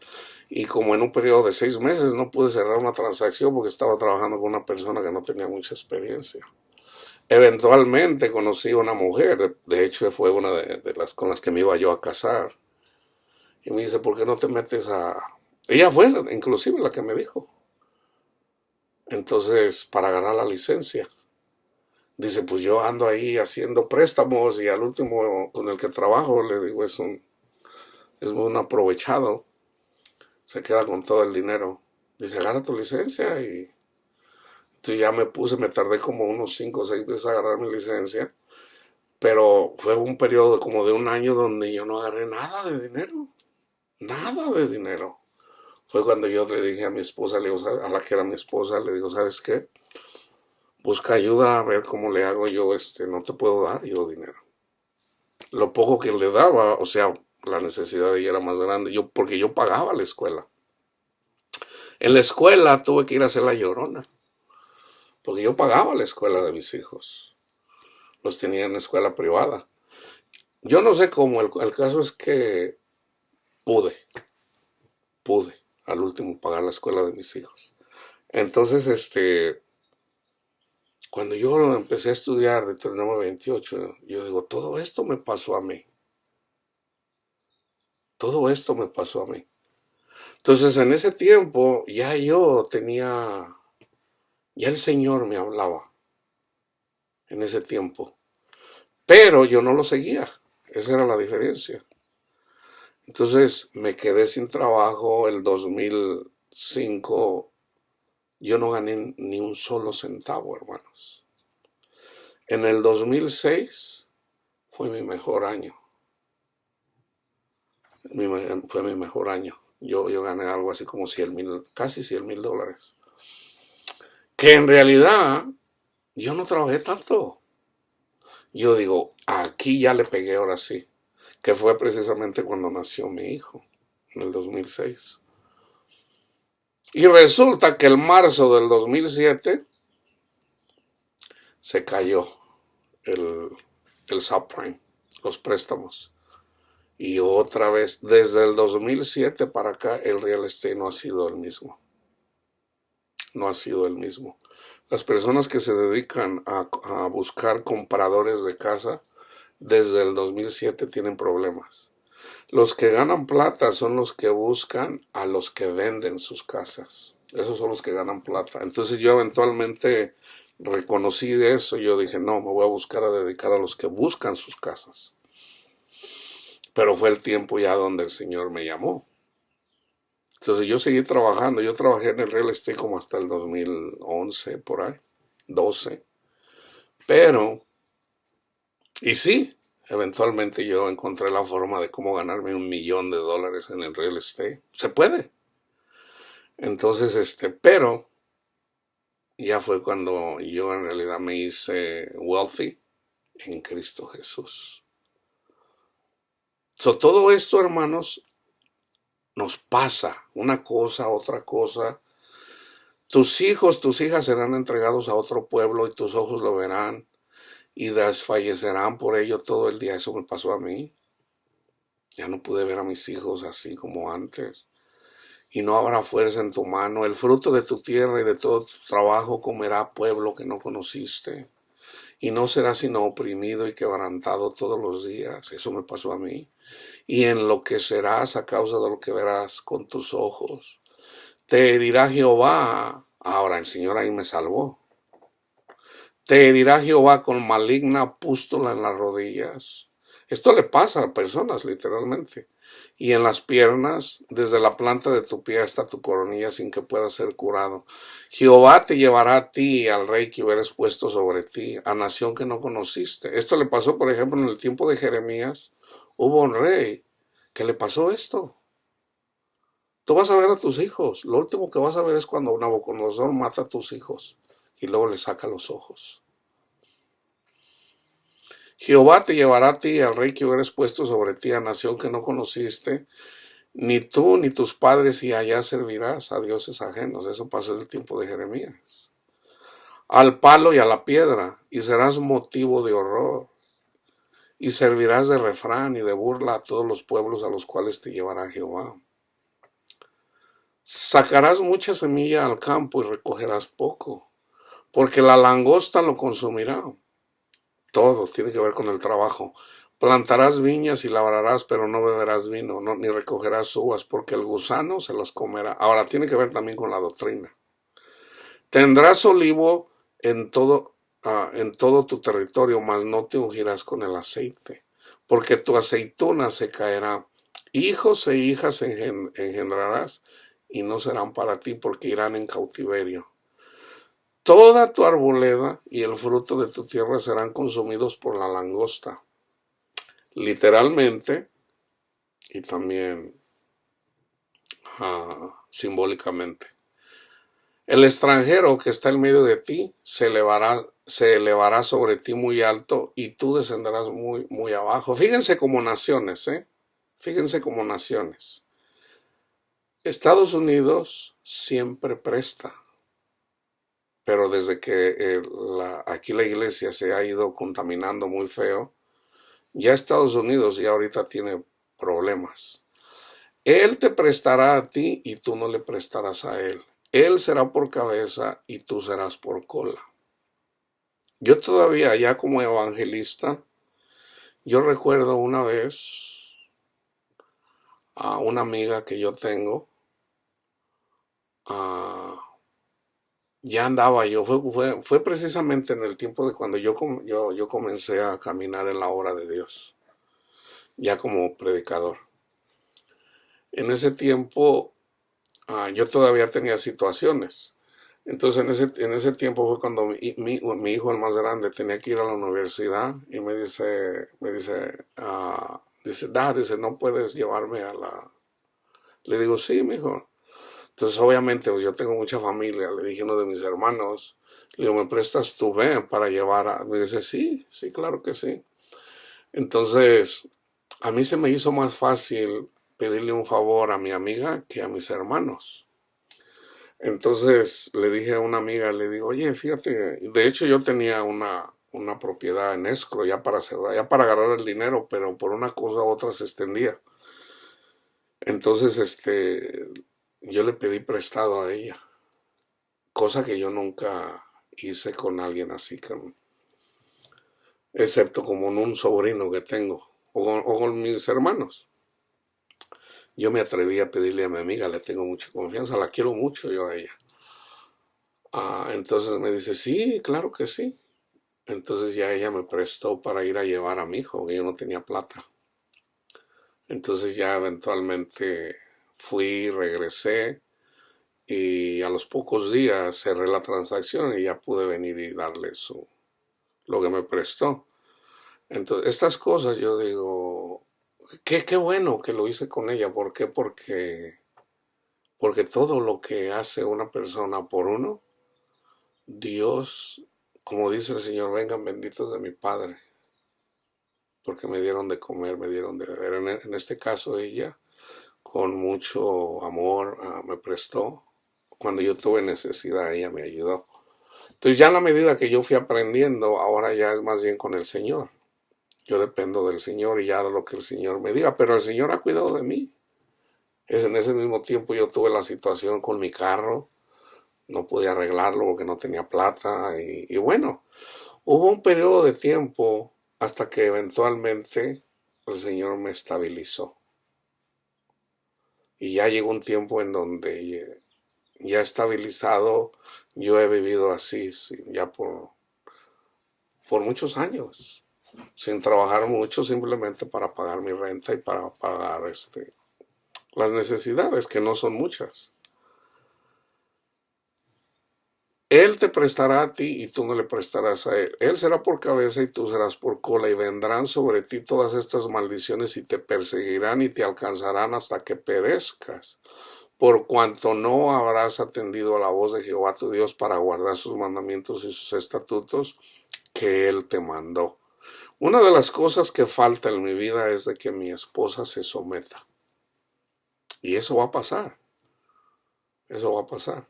y como en un periodo de 6 meses no pude cerrar una transacción porque estaba trabajando con una persona que no tenía mucha experiencia. Eventualmente conocí a una mujer, de hecho fue una de las con las que me iba yo a casar, y me dice, ¿por qué no te metes a...? Ella fue inclusive la que me dijo, entonces, para ganar la licencia. Dice, pues yo ando ahí haciendo préstamos y al último con el que trabajo, le digo, es un aprovechado, se queda con todo el dinero. Dice, agarra tu licencia, y entonces ya me tardé como unos 5 o 6 meses a agarrar mi licencia, pero fue un periodo como de un año donde yo no agarré nada de dinero, nada de dinero. Fue cuando yo le dije a mi esposa, le digo, a la que era mi esposa, le digo, ¿sabes qué? Busca ayuda a ver cómo le hago yo, no te puedo dar yo dinero. Lo poco que le daba, o sea, la necesidad de ella era más grande, porque yo pagaba la escuela. En la escuela tuve que ir a hacer la llorona, porque yo pagaba la escuela de mis hijos. Los tenía en la escuela privada. Yo no sé cómo, el caso es que pude, pude al último pagar la escuela de mis hijos. Entonces, cuando yo empecé a estudiar Deuteronomio 28, yo digo, todo esto me pasó a mí. Todo esto me pasó a mí. Entonces, en ese tiempo, ya el Señor me hablaba en ese tiempo, pero yo no lo seguía. Esa era la diferencia. Entonces, me quedé sin trabajo el 2005. Yo no gané ni un solo centavo, hermanos. En el 2006 fue mi mejor año. Fue mi mejor año. Yo gané algo así como 100,000, casi $100,000. Que en realidad yo no trabajé tanto. Yo digo, aquí ya le pegué ahora sí. Que fue precisamente cuando nació mi hijo, en el 2006. Y resulta que el marzo del 2007 se cayó el, el subprime, los préstamos. Y otra vez, desde el 2007 para acá, el real estate no ha sido el mismo. No ha sido el mismo. Las personas que se dedican a buscar compradores de casa, desde el 2007 tienen problemas. Los que ganan plata son los que buscan a los que venden sus casas. Esos son los que ganan plata. Entonces yo eventualmente reconocí de eso. Yo dije, no, me voy a buscar a dedicar a los que buscan sus casas. Pero fue el tiempo ya donde el Señor me llamó. Entonces yo seguí trabajando. Yo trabajé en el real estate como hasta el 2011, por ahí, 12. Y sí, eventualmente yo encontré la forma de cómo ganarme $1,000,000 en el real estate. Se puede. Entonces, pero ya fue cuando yo en realidad me hice wealthy en Cristo Jesús. Todo esto, hermanos, nos pasa una cosa, otra cosa. Tus hijos, tus hijas serán entregados a otro pueblo y tus ojos lo verán y desfallecerán por ello todo el día. Eso me pasó a mí. Ya no pude ver a mis hijos así como antes. Y no habrá fuerza en tu mano. El fruto de tu tierra y de todo tu trabajo comerá pueblo que no conociste. Y no serás sino oprimido y quebrantado todos los días. Eso me pasó a mí. Y enloquecerás a causa de lo que verás con tus ojos. Te dirá Jehová. Ahora el Señor ahí me salvó. Te dirá Jehová con maligna pústula en las rodillas. Esto le pasa a personas literalmente. Y en las piernas, desde la planta de tu pie hasta tu coronilla, sin que puedas ser curado. Jehová te llevará a ti, al rey que hubieras puesto sobre ti, a nación que no conociste. Esto le pasó, por ejemplo, en el tiempo de Jeremías. Hubo un rey que le pasó esto. Tú vas a ver a tus hijos. Lo último que vas a ver es cuando Nabucodonosor mata a tus hijos y luego le saca los ojos. Jehová te llevará a ti, al rey que hubieres puesto sobre ti, a nación que no conociste, ni tú ni tus padres, y allá servirás a dioses ajenos. Eso pasó en el tiempo de Jeremías. Al palo y a la piedra, y serás motivo de horror, y servirás de refrán y de burla a todos los pueblos a los cuales te llevará Jehová. Sacarás mucha semilla al campo y recogerás poco, porque la langosta lo consumirá. Todo tiene que ver con el trabajo. Plantarás viñas y labrarás, pero no beberás vino, ni recogerás uvas, porque el gusano se las comerá. Ahora, tiene que ver también con la doctrina. Tendrás olivo en todo tu territorio, mas no te ungirás con el aceite, porque tu aceituna se caerá. Hijos e hijas engendrarás, y no serán para ti, porque irán en cautiverio. Toda tu arboleda y el fruto de tu tierra serán consumidos por la langosta. Literalmente y también simbólicamente. El extranjero que está en medio de ti se elevará sobre ti muy alto, y tú descenderás muy, muy abajo. Fíjense como naciones, Fíjense como naciones. Estados Unidos siempre presta, pero desde que aquí la iglesia se ha ido contaminando muy feo, ya Estados Unidos ya ahorita tiene problemas. Él te prestará a ti y tú no le prestarás a él. Él será por cabeza y tú serás por cola. Yo todavía, ya como evangelista, yo recuerdo una vez a una amiga que yo tengo, ya andaba yo, fue precisamente en el tiempo de cuando yo comencé a caminar en la obra de Dios, ya como predicador. En ese tiempo yo todavía tenía situaciones. Entonces en ese tiempo fue cuando mi hijo, el más grande, tenía que ir a la universidad, y me dice, dice, no puedes llevarme a la... Le digo, sí, mi hijo. Entonces obviamente pues, yo tengo mucha familia, le dije a uno de mis hermanos, le digo, ¿me prestas tu ven para llevar a...? Me dice, sí, sí, claro que sí. Entonces a mí se me hizo más fácil pedirle un favor a mi amiga que a mis hermanos. Entonces le dije a una amiga, le digo, oye, fíjate, de hecho yo tenía una propiedad en escro ya para cerrar, ya para agarrar el dinero, pero por una cosa u otra se extendía. Entonces, yo le pedí prestado a ella, cosa que yo nunca hice con alguien así, excepto como en un sobrino que tengo, o con mis hermanos. Yo me atreví a pedirle a mi amiga, le tengo mucha confianza, la quiero mucho yo a ella. Entonces me dice, sí, claro que sí. Entonces ya ella me prestó para ir a llevar a mi hijo, que yo no tenía plata. Entonces ya eventualmente fui, regresé, y a los pocos días cerré la transacción y ya pude venir y darle lo que me prestó. Entonces, estas cosas yo digo, qué bueno que lo hice con ella. ¿Por qué? Porque todo lo que hace una persona por uno, Dios, como dice el Señor, vengan benditos de mi Padre, porque me dieron de comer, me dieron de beber. En este caso ella, con mucho amor, me prestó. Cuando yo tuve necesidad, ella me ayudó. Entonces ya en la medida que yo fui aprendiendo, ahora ya es más bien con el Señor. Yo dependo del Señor y ya lo que el Señor me diga, pero el Señor ha cuidado de mí. En ese mismo tiempo yo tuve la situación con mi carro, no podía arreglarlo porque no tenía plata, y bueno, hubo un periodo de tiempo hasta que eventualmente el Señor me estabilizó. Y ya llegó un tiempo en donde ya estabilizado, yo he vivido así, sí, ya por muchos años, sin trabajar mucho, simplemente para pagar mi renta y para pagar las necesidades, que no son muchas. Él te prestará a ti y tú no le prestarás a él. Él será por cabeza y tú serás por cola, y vendrán sobre ti todas estas maldiciones y te perseguirán y te alcanzarán hasta que perezcas, por cuanto no habrás atendido a la voz de Jehová tu Dios para guardar sus mandamientos y sus estatutos que él te mandó. Una de las cosas que falta en mi vida es de que mi esposa se someta. Y eso va a pasar. Eso va a pasar.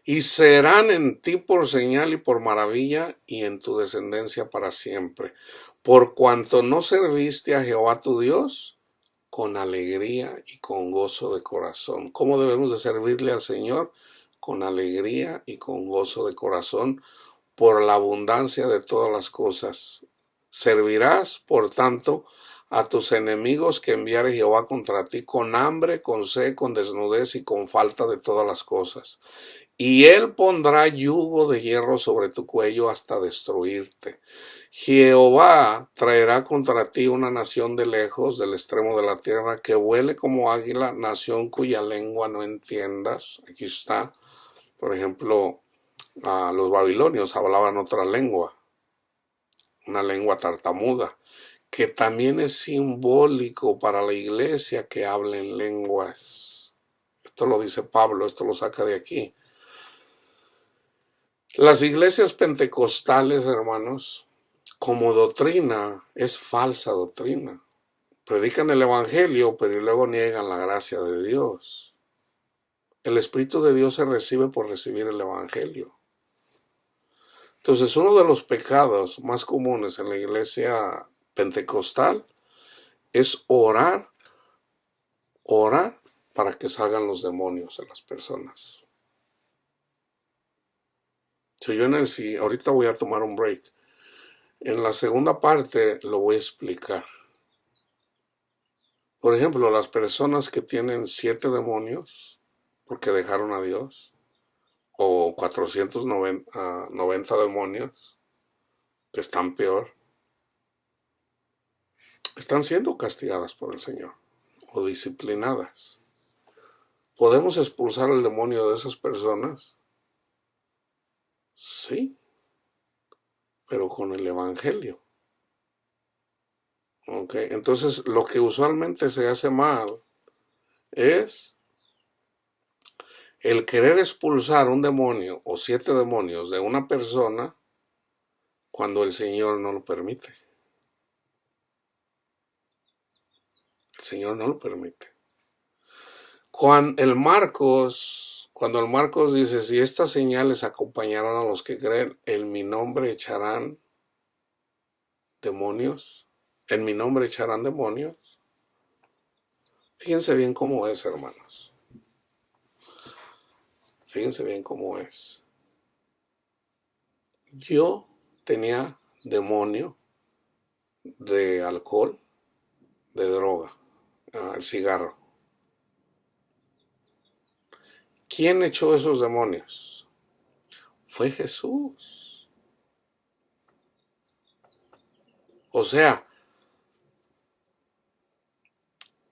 Y serán en ti por señal y por maravilla y en tu descendencia para siempre. Por cuanto no serviste a Jehová tu Dios con alegría y con gozo de corazón. ¿Cómo debemos de servirle al Señor? Con alegría y con gozo de corazón, por la abundancia de todas las cosas. Servirás, por tanto, a tus enemigos que enviare Jehová contra ti con hambre, con sed, con desnudez y con falta de todas las cosas. Y él pondrá yugo de hierro sobre tu cuello hasta destruirte. Jehová traerá contra ti una nación de lejos, del extremo de la tierra, que vuele como águila, nación cuya lengua no entiendas. Aquí está, por ejemplo, los babilonios hablaban otra lengua, una lengua tartamuda, que también es simbólico para la iglesia que hable en lenguas. Esto lo dice Pablo, esto lo saca de aquí. Las iglesias pentecostales, hermanos, como doctrina, es falsa doctrina. Predican el evangelio, pero luego niegan la gracia de Dios. El Espíritu de Dios se recibe por recibir el evangelio. Entonces, uno de los pecados más comunes en la iglesia pentecostal es orar para que salgan los demonios de las personas. Ahorita voy a tomar un break. En la segunda parte lo voy a explicar. Por ejemplo, las personas que tienen 7 demonios porque dejaron a Dios, o 490 demonios que están peor, están siendo castigadas por el Señor o disciplinadas. ¿Podemos expulsar el demonio de esas personas? Sí, pero con el evangelio. Okay. Entonces, lo que usualmente se hace mal es el querer expulsar un demonio o 7 demonios de una persona cuando el Señor no lo permite. El Señor no lo permite. Cuando el Marcos dice, si estas señales acompañarán a los que creen, en mi nombre echarán demonios. En mi nombre echarán demonios. Fíjense bien cómo es, hermanos. Fíjense bien cómo es. Yo tenía demonio de alcohol, de droga, el cigarro. ¿Quién echó esos demonios? Fue Jesús. O sea,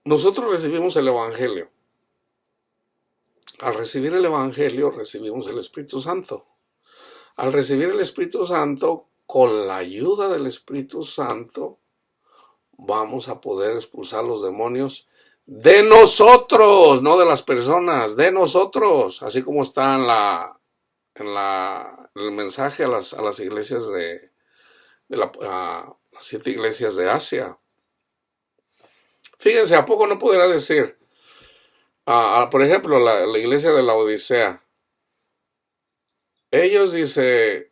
nosotros recibimos el evangelio. Al recibir el evangelio, recibimos el Espíritu Santo. Al recibir el Espíritu Santo, con la ayuda del Espíritu Santo, vamos a poder expulsar los demonios de nosotros, no de las personas, de nosotros. Así como está en el mensaje a las iglesias de las 7 iglesias de Asia. Fíjense, ¿a poco no podrá decir, por ejemplo, la iglesia de la Odisea? Ellos dicen,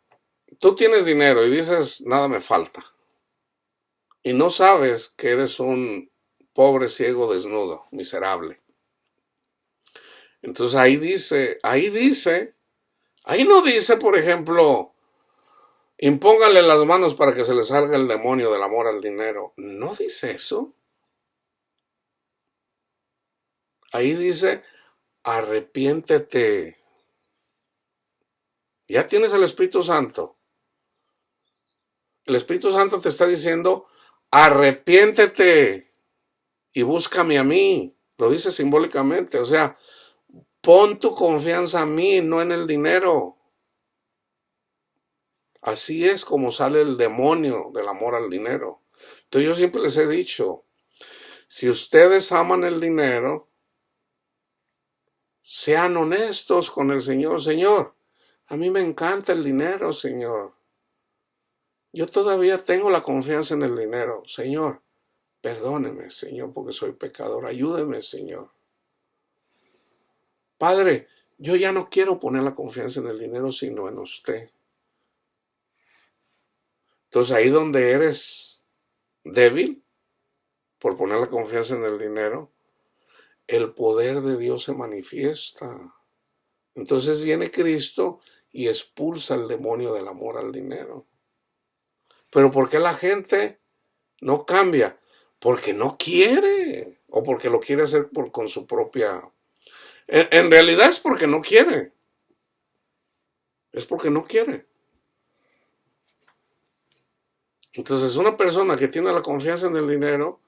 tú tienes dinero y dices, nada me falta. Y no sabes que eres un pobre ciego desnudo, miserable. Entonces ahí no dice, por ejemplo, impóngale las manos para que se le salga el demonio del amor al dinero. No dice eso. Ahí dice, arrepiéntete. Ya tienes el Espíritu Santo. El Espíritu Santo te está diciendo, arrepiéntete y búscame a mí. Lo dice simbólicamente. O sea, pon tu confianza en mí, no en el dinero. Así es como sale el demonio del amor al dinero. Entonces yo siempre les he dicho, si ustedes aman el dinero, sean honestos con el Señor. Señor, a mí me encanta el dinero, Señor. Yo todavía tengo la confianza en el dinero. Señor, perdóneme, Señor, porque soy pecador. Ayúdeme, Señor. Padre, yo ya no quiero poner la confianza en el dinero, sino en usted. Entonces ahí donde eres débil por poner la confianza en el dinero, el poder de Dios se manifiesta. Entonces viene Cristo y expulsa el demonio del amor al dinero. Pero ¿por qué la gente no cambia? Porque no quiere o porque lo quiere hacer con su propia... En realidad es porque no quiere. Es porque no quiere. Entonces una persona que tiene la confianza en el dinero,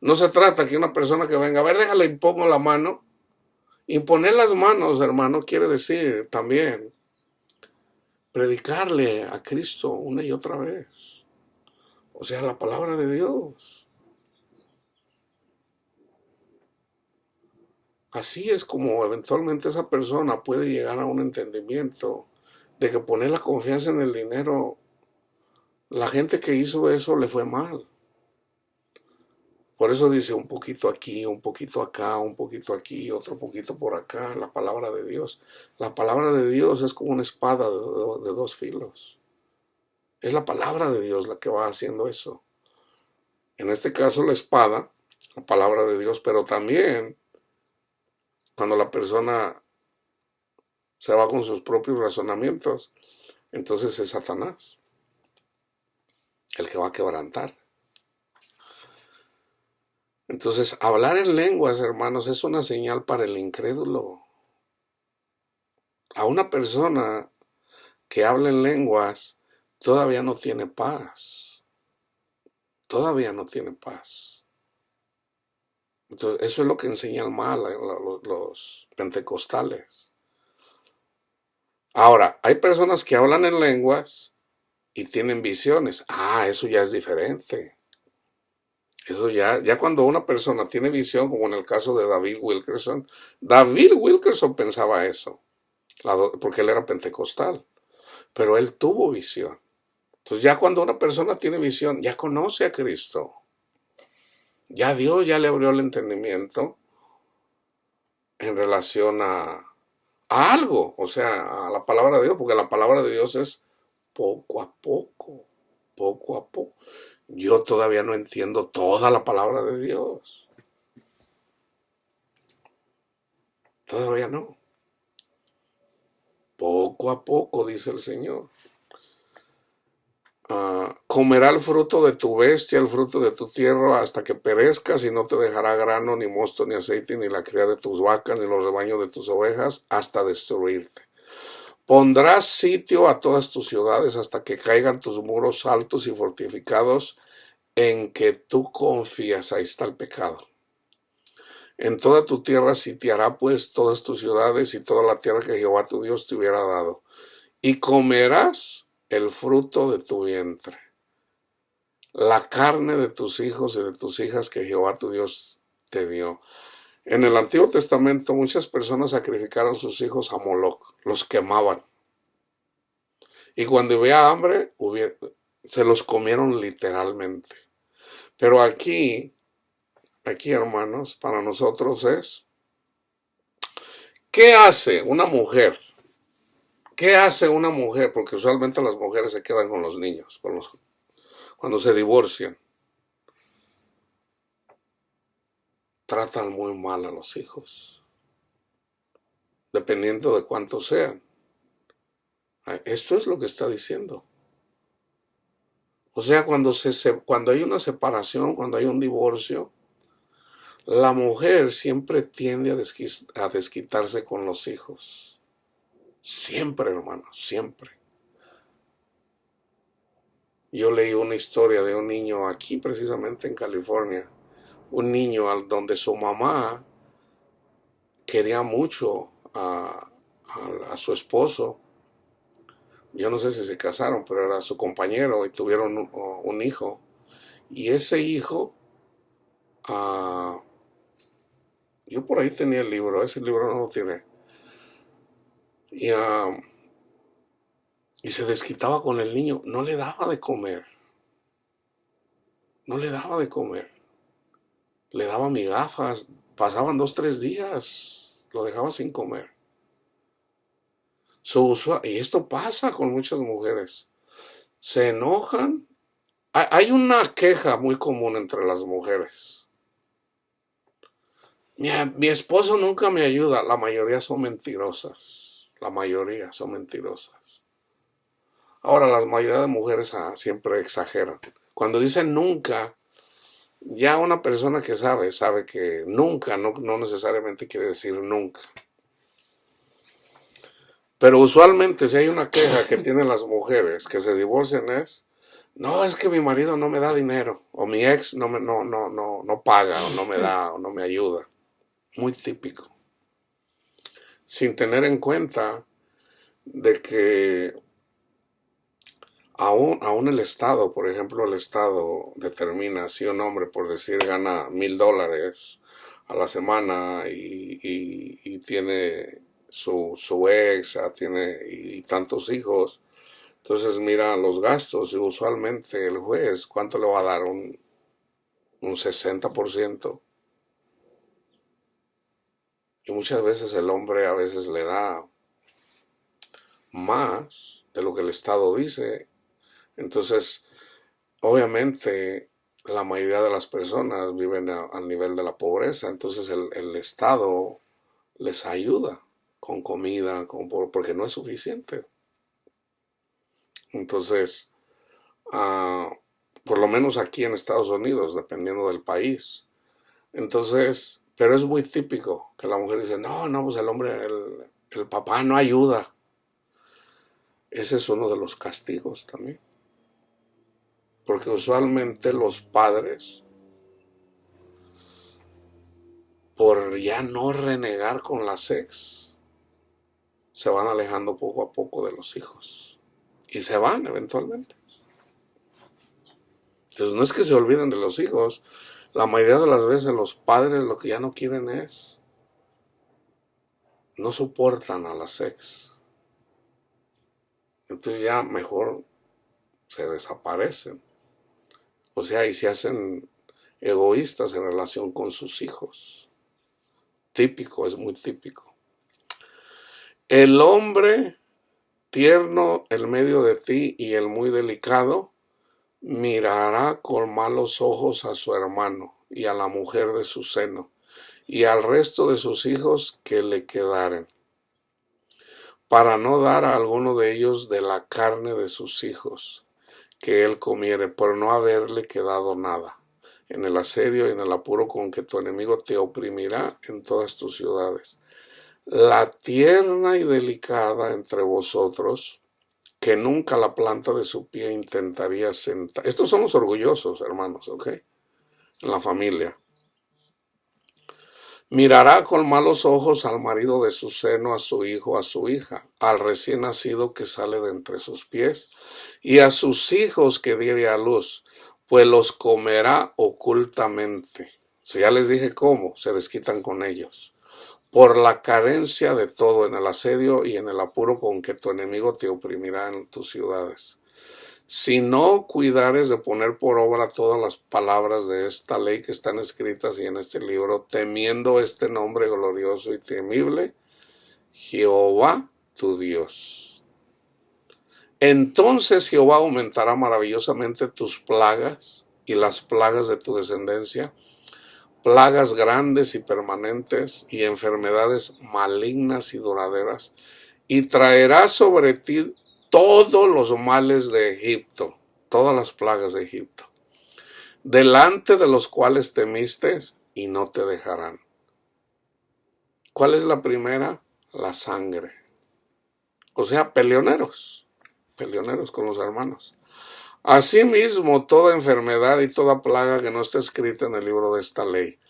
no se trata que una persona que venga, a ver, déjale, impongo la mano. Imponer las manos, hermano, quiere decir también predicarle a Cristo una y otra vez. O sea, la palabra de Dios. Así es como eventualmente esa persona puede llegar a un entendimiento de que poner la confianza en el dinero, la gente que hizo eso le fue mal. Por eso dice un poquito aquí, un poquito acá, un poquito aquí, otro poquito por acá, la palabra de Dios. La palabra de Dios es como una espada de dos filos. Es la palabra de Dios la que va haciendo eso. En este caso la espada, la palabra de Dios, pero también cuando la persona se va con sus propios razonamientos, entonces es Satanás el que va a quebrantar. Entonces, hablar en lenguas, hermanos, es una señal para el incrédulo. A una persona que habla en lenguas todavía no tiene paz. Todavía no tiene paz. Entonces, eso es lo que enseñan mal los pentecostales. Ahora, hay personas que hablan en lenguas y tienen visiones. Eso ya es diferente. Eso ya cuando una persona tiene visión, como en el caso de David Wilkerson pensaba eso, porque él era pentecostal, pero él tuvo visión. Entonces ya cuando una persona tiene visión, ya conoce a Cristo. Ya Dios ya le abrió el entendimiento en relación a algo, o sea, a la palabra de Dios, porque la palabra de Dios es poco a poco, poco a poco. Yo todavía no entiendo toda la palabra de Dios. Todavía no. Poco a poco, dice el Señor. Comerá el fruto de tu bestia, el fruto de tu tierra, hasta que perezcas, y no te dejará grano, ni mosto, ni aceite, ni la cría de tus vacas, ni los rebaños de tus ovejas, hasta destruirte. Pondrás sitio a todas tus ciudades hasta que caigan tus muros altos y fortificados en que tú confías. Ahí está el pecado. En toda tu tierra sitiará pues todas tus ciudades y toda la tierra que Jehová tu Dios te hubiera dado. Y comerás el fruto de tu vientre, la carne de tus hijos y de tus hijas que Jehová tu Dios te dio. En el Antiguo Testamento muchas personas sacrificaron sus hijos a Moloc, los quemaban. Y cuando había hambre, se los comieron literalmente. Pero aquí hermanos, para nosotros es, ¿qué hace una mujer? ¿Qué hace una mujer? Porque usualmente las mujeres se quedan con los niños, cuando se divorcian. Tratan muy mal a los hijos, dependiendo de cuántos sean. Esto es lo que está diciendo. O sea, cuando hay una separación, cuando hay un divorcio, la mujer siempre tiende a desquitarse con los hijos. Siempre, hermano, siempre. Yo leí una historia de un niño aquí, precisamente en California. Un niño donde su mamá quería mucho a su esposo. Yo no sé si se casaron, pero era su compañero y tuvieron un hijo. Y ese hijo, yo por ahí tenía el libro, ese libro no lo tiene. Y se desquitaba con el niño, no le daba de comer. no le daba de comer, le daba migajas, pasaban 2, 3 días, lo dejaba sin comer. Y esto pasa con muchas mujeres, se enojan. Hay una queja muy común entre las mujeres. Mi esposo nunca me ayuda. La mayoría son mentirosas. La mayoría son mentirosas. Ahora, la mayoría de mujeres siempre exageran. Cuando dicen nunca, ya una persona que sabe que nunca no necesariamente quiere decir nunca. Pero usualmente si hay una queja que tienen las mujeres que se divorcian no, es que mi marido no me da dinero, o mi ex no paga, o no me da, o no me ayuda. Muy típico. Sin tener en cuenta de que aún el Estado, por ejemplo, el Estado determina si un hombre, por decir, gana $1,000 a la semana y tiene su ex, y tantos hijos. Entonces mira los gastos y usualmente el juez, ¿cuánto le va a dar? Un 60%. Y muchas veces el hombre a veces le da más de lo que el Estado dice. Entonces, obviamente, la mayoría de las personas viven al nivel de la pobreza. Entonces el Estado les ayuda con comida, porque no es suficiente. Entonces, por lo menos aquí en Estados Unidos, dependiendo del país. Entonces, pero es muy típico que la mujer dice, no, pues el hombre, el papá no ayuda. Ese es uno de los castigos también. Porque usualmente los padres, por ya no renegar con las ex, se van alejando poco a poco de los hijos. Y se van eventualmente. Entonces no es que se olviden de los hijos. La mayoría de las veces los padres lo que ya no quieren no soportan a las ex. Entonces ya mejor se desaparecen. O sea, y se hacen egoístas en relación con sus hijos. Típico, es muy típico. El hombre tierno, el medio de ti y el muy delicado, mirará con malos ojos a su hermano y a la mujer de su seno y al resto de sus hijos que le quedaren, para no dar a alguno de ellos de la carne de sus hijos que él comiere, por no haberle quedado nada, en el asedio y en el apuro con que tu enemigo te oprimirá en todas tus ciudades. La tierna y delicada entre vosotros, que nunca la planta de su pie intentaría sentar. Estos son los orgullosos, hermanos, ¿ok? En la familia. Mirará con malos ojos al marido de su seno, a su hijo, a su hija, al recién nacido que sale de entre sus pies, y a sus hijos que diere a luz, pues los comerá ocultamente. Ya les dije cómo, se desquitan con ellos. Por la carencia de todo en el asedio y en el apuro con que tu enemigo te oprimirá en tus ciudades. Si no cuidares de poner por obra todas las palabras de esta ley que están escritas y en este libro, temiendo este nombre glorioso y temible, Jehová tu Dios. Entonces Jehová aumentará maravillosamente tus plagas y las plagas de tu descendencia, plagas grandes y permanentes y enfermedades malignas y duraderas, y traerá sobre ti todos los males de Egipto, todas las plagas de Egipto, delante de los cuales temiste y no te dejarán. ¿Cuál es la primera? La sangre. O sea, peleoneros con los hermanos. Asimismo, toda enfermedad y toda plaga que no esté escrita en el libro de esta ley,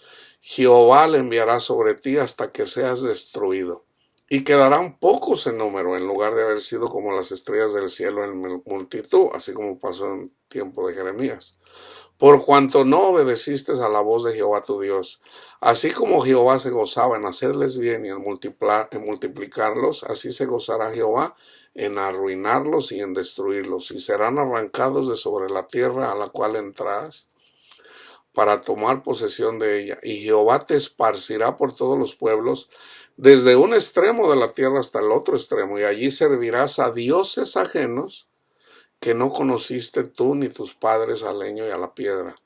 Jehová le enviará sobre ti hasta que seas destruido. Y quedarán pocos en número, en lugar de haber sido como las estrellas del cielo en multitud, así como pasó en tiempo de Jeremías. Por cuanto no obedeciste a la voz de Jehová tu Dios, así como Jehová se gozaba en hacerles bien y en multiplicarlos, así se gozará Jehová en arruinarlos y en destruirlos, y serán arrancados de sobre la tierra a la cual entras, para tomar posesión de ella. Y Jehová te esparcirá por todos los pueblos, desde un extremo de la tierra hasta el otro extremo, y allí servirás a dioses ajenos que no conociste tú ni tus padres, al leño y a la piedra.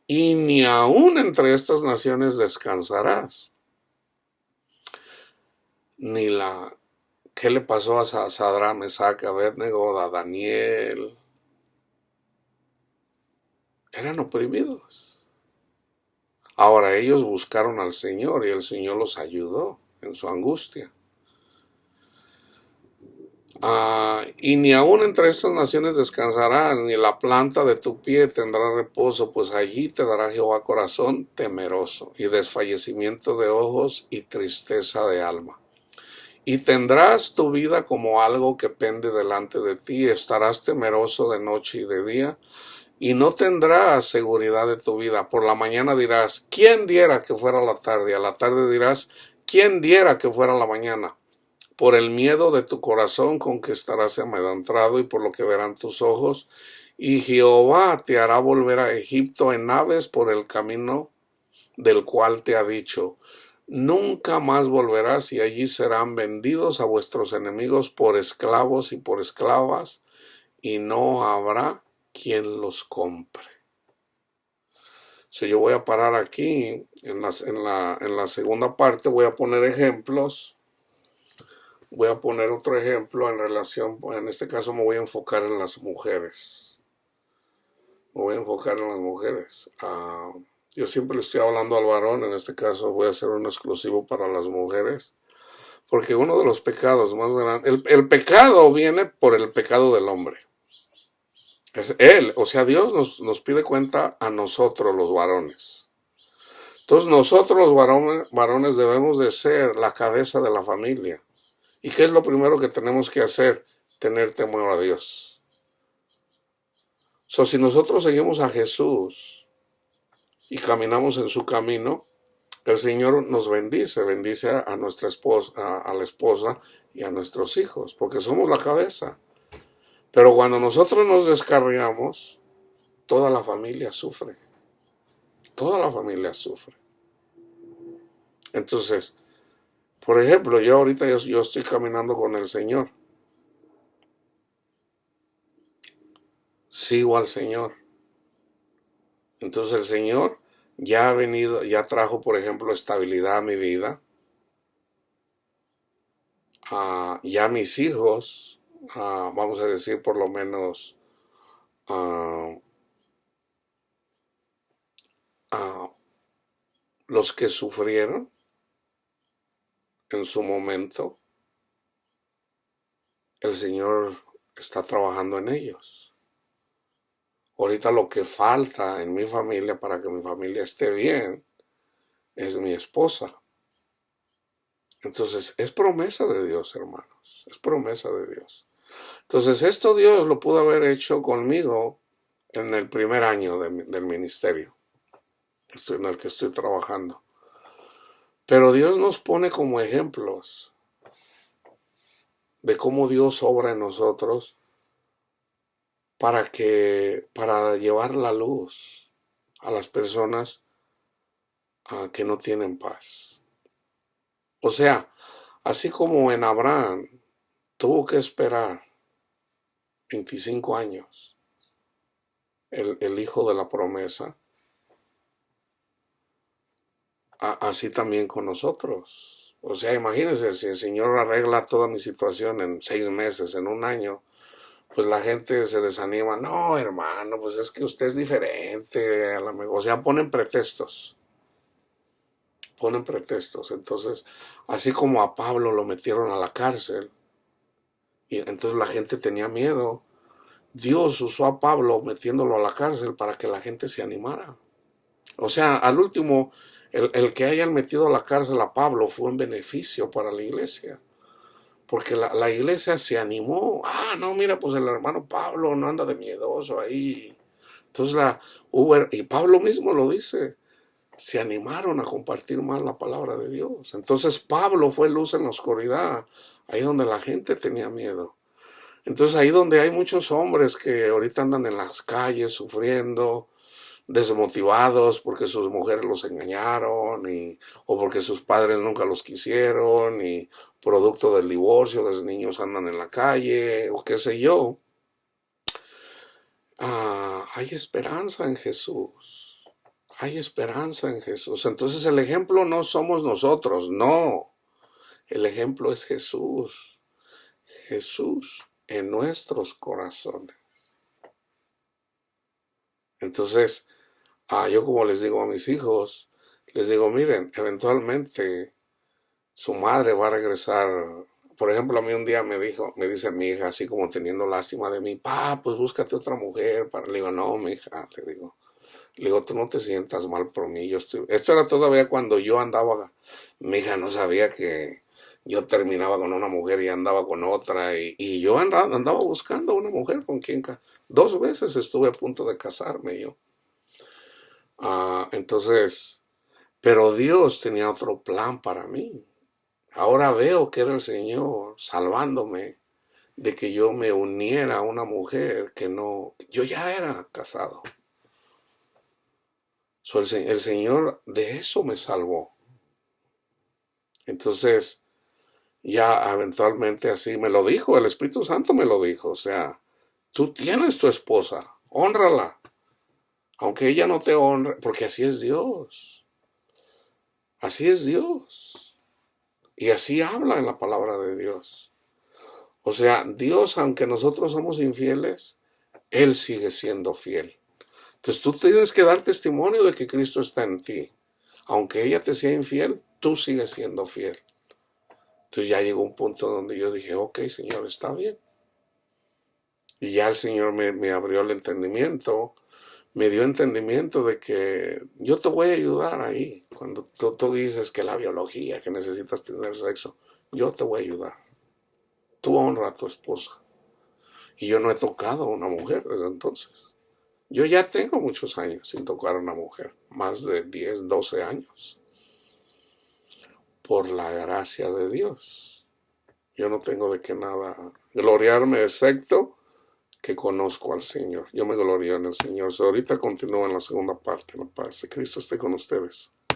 Y ni aun entre estas naciones descansarás. Ni la... ¿Qué le pasó a Sadrach, Mesach, Abednego, a Daniel? Eran oprimidos. Ahora ellos buscaron al Señor y el Señor los ayudó en su angustia. Y ni aun entre estas naciones descansarás, ni la planta de tu pie tendrá reposo, pues allí te dará Jehová corazón temeroso, y desfallecimiento de ojos y tristeza de alma. Y tendrás tu vida como algo que pende delante de ti, estarás temeroso de noche y de día, y no tendrás seguridad de tu vida. Por la mañana dirás, ¿quién diera que fuera la tarde? A la tarde dirás, ¿quién diera que fuera la mañana? Por el miedo de tu corazón con que estarás amedrentado y por lo que verán tus ojos. Y Jehová te hará volver a Egipto en naves por el camino del cual te ha dicho. Nunca más volverás, y allí serán vendidos a vuestros enemigos por esclavos y por esclavas, y no habrá quien los compre. Yo voy a parar aquí. En la segunda parte voy a poner ejemplos. Voy a poner otro ejemplo en relación, en este caso me voy a enfocar en las mujeres. Yo siempre le estoy hablando al varón, en este caso voy a hacer uno exclusivo para las mujeres, porque uno de los pecados más grandes, el pecado viene por el pecado del hombre. Es él, o sea, Dios nos pide cuenta a nosotros los varones. Entonces nosotros los varones debemos de ser la cabeza de la familia. ¿Y qué es lo primero que tenemos que hacer? Tener temor a Dios. Si nosotros seguimos a Jesús y caminamos en su camino, el Señor nos bendice a nuestra esposa, a la esposa y a nuestros hijos, porque somos la cabeza. Pero cuando nosotros nos descarriamos, toda la familia sufre. Toda la familia sufre. Entonces, por ejemplo, yo estoy caminando con el Señor. Sigo al Señor. Entonces el Señor ya trajo, por ejemplo, estabilidad a mi vida. Ya mis hijos, vamos a decir por lo menos, los que sufrieron en su momento, el Señor está trabajando en ellos. Ahorita lo que falta en mi familia para que mi familia esté bien es mi esposa. Entonces, es promesa de Dios, hermanos. Es promesa de Dios. Entonces, esto Dios lo pudo haber hecho conmigo en el primer año del ministerio en el que estoy trabajando. Pero Dios nos pone como ejemplos de cómo Dios obra en nosotros para llevar la luz a las personas que no tienen paz. O sea, así como en Abraham tuvo que esperar 25 años el hijo de la promesa, así también con nosotros. O sea, imagínense, si el Señor arregla toda mi situación en 6 meses, en un año, pues la gente se desanima. No, hermano, pues es que usted es diferente. O sea, ponen pretextos. Entonces, así como a Pablo lo metieron a la cárcel, y entonces la gente tenía miedo, Dios usó a Pablo metiéndolo a la cárcel para que la gente se animara. O sea, al último, el que hayan metido a la cárcel a Pablo fue un beneficio para la iglesia. Porque la iglesia se animó. No, mira, pues el hermano Pablo no anda de miedoso ahí. Entonces y Pablo mismo lo dice, se animaron a compartir más la palabra de Dios. Entonces Pablo fue luz en la oscuridad, ahí donde la gente tenía miedo. Entonces ahí donde hay muchos hombres que ahorita andan en las calles sufriendo, desmotivados porque sus mujeres los engañaron o porque sus padres nunca los quisieron y producto del divorcio, los niños andan en la calle o qué sé yo. Hay esperanza en Jesús. Hay esperanza en Jesús. Entonces el ejemplo no somos nosotros, no. El ejemplo es Jesús. Jesús en nuestros corazones. Entonces, yo como les digo a mis hijos, les digo, miren, eventualmente su madre va a regresar. Por ejemplo, a mí un día me dice mi hija, así como teniendo lástima de mí, pues búscate otra mujer. Le digo, no, mi hija, le digo, tú no te sientas mal por mí. Esto era todavía cuando yo andaba, mi hija no sabía que yo terminaba con una mujer y andaba con otra. Y yo andaba buscando una mujer con quien 2 veces estuve a punto de casarme yo. Entonces, pero Dios tenía otro plan para mí. Ahora veo que era el Señor salvándome de que yo me uniera a una mujer que no, yo ya era casado. El Señor de eso me salvó. Entonces, ya eventualmente así me lo dijo, el Espíritu Santo me lo dijo. O sea, tú tienes tu esposa, hónrala. Aunque ella no te honre, porque así es Dios. Así es Dios. Y así habla en la palabra de Dios. O sea, Dios, aunque nosotros somos infieles, Él sigue siendo fiel. Entonces tú tienes que dar testimonio de que Cristo está en ti. Aunque ella te sea infiel, tú sigues siendo fiel. Entonces ya llegó un punto donde yo dije, ok, Señor, está bien. Y ya el Señor me abrió el entendimiento, me dio entendimiento de que yo te voy a ayudar ahí. Cuando tú dices que la biología, que necesitas tener sexo, yo te voy a ayudar. Tú honra a tu esposa. Y yo no he tocado a una mujer desde entonces. Yo ya tengo muchos años sin tocar a una mujer, más de 10, 12 años. Por la gracia de Dios. Yo no tengo de qué nada gloriarme, excepto que conozco al Señor. Yo me glorío en el Señor. Ahorita continúo en la segunda parte. La paz de Cristo esté con ustedes.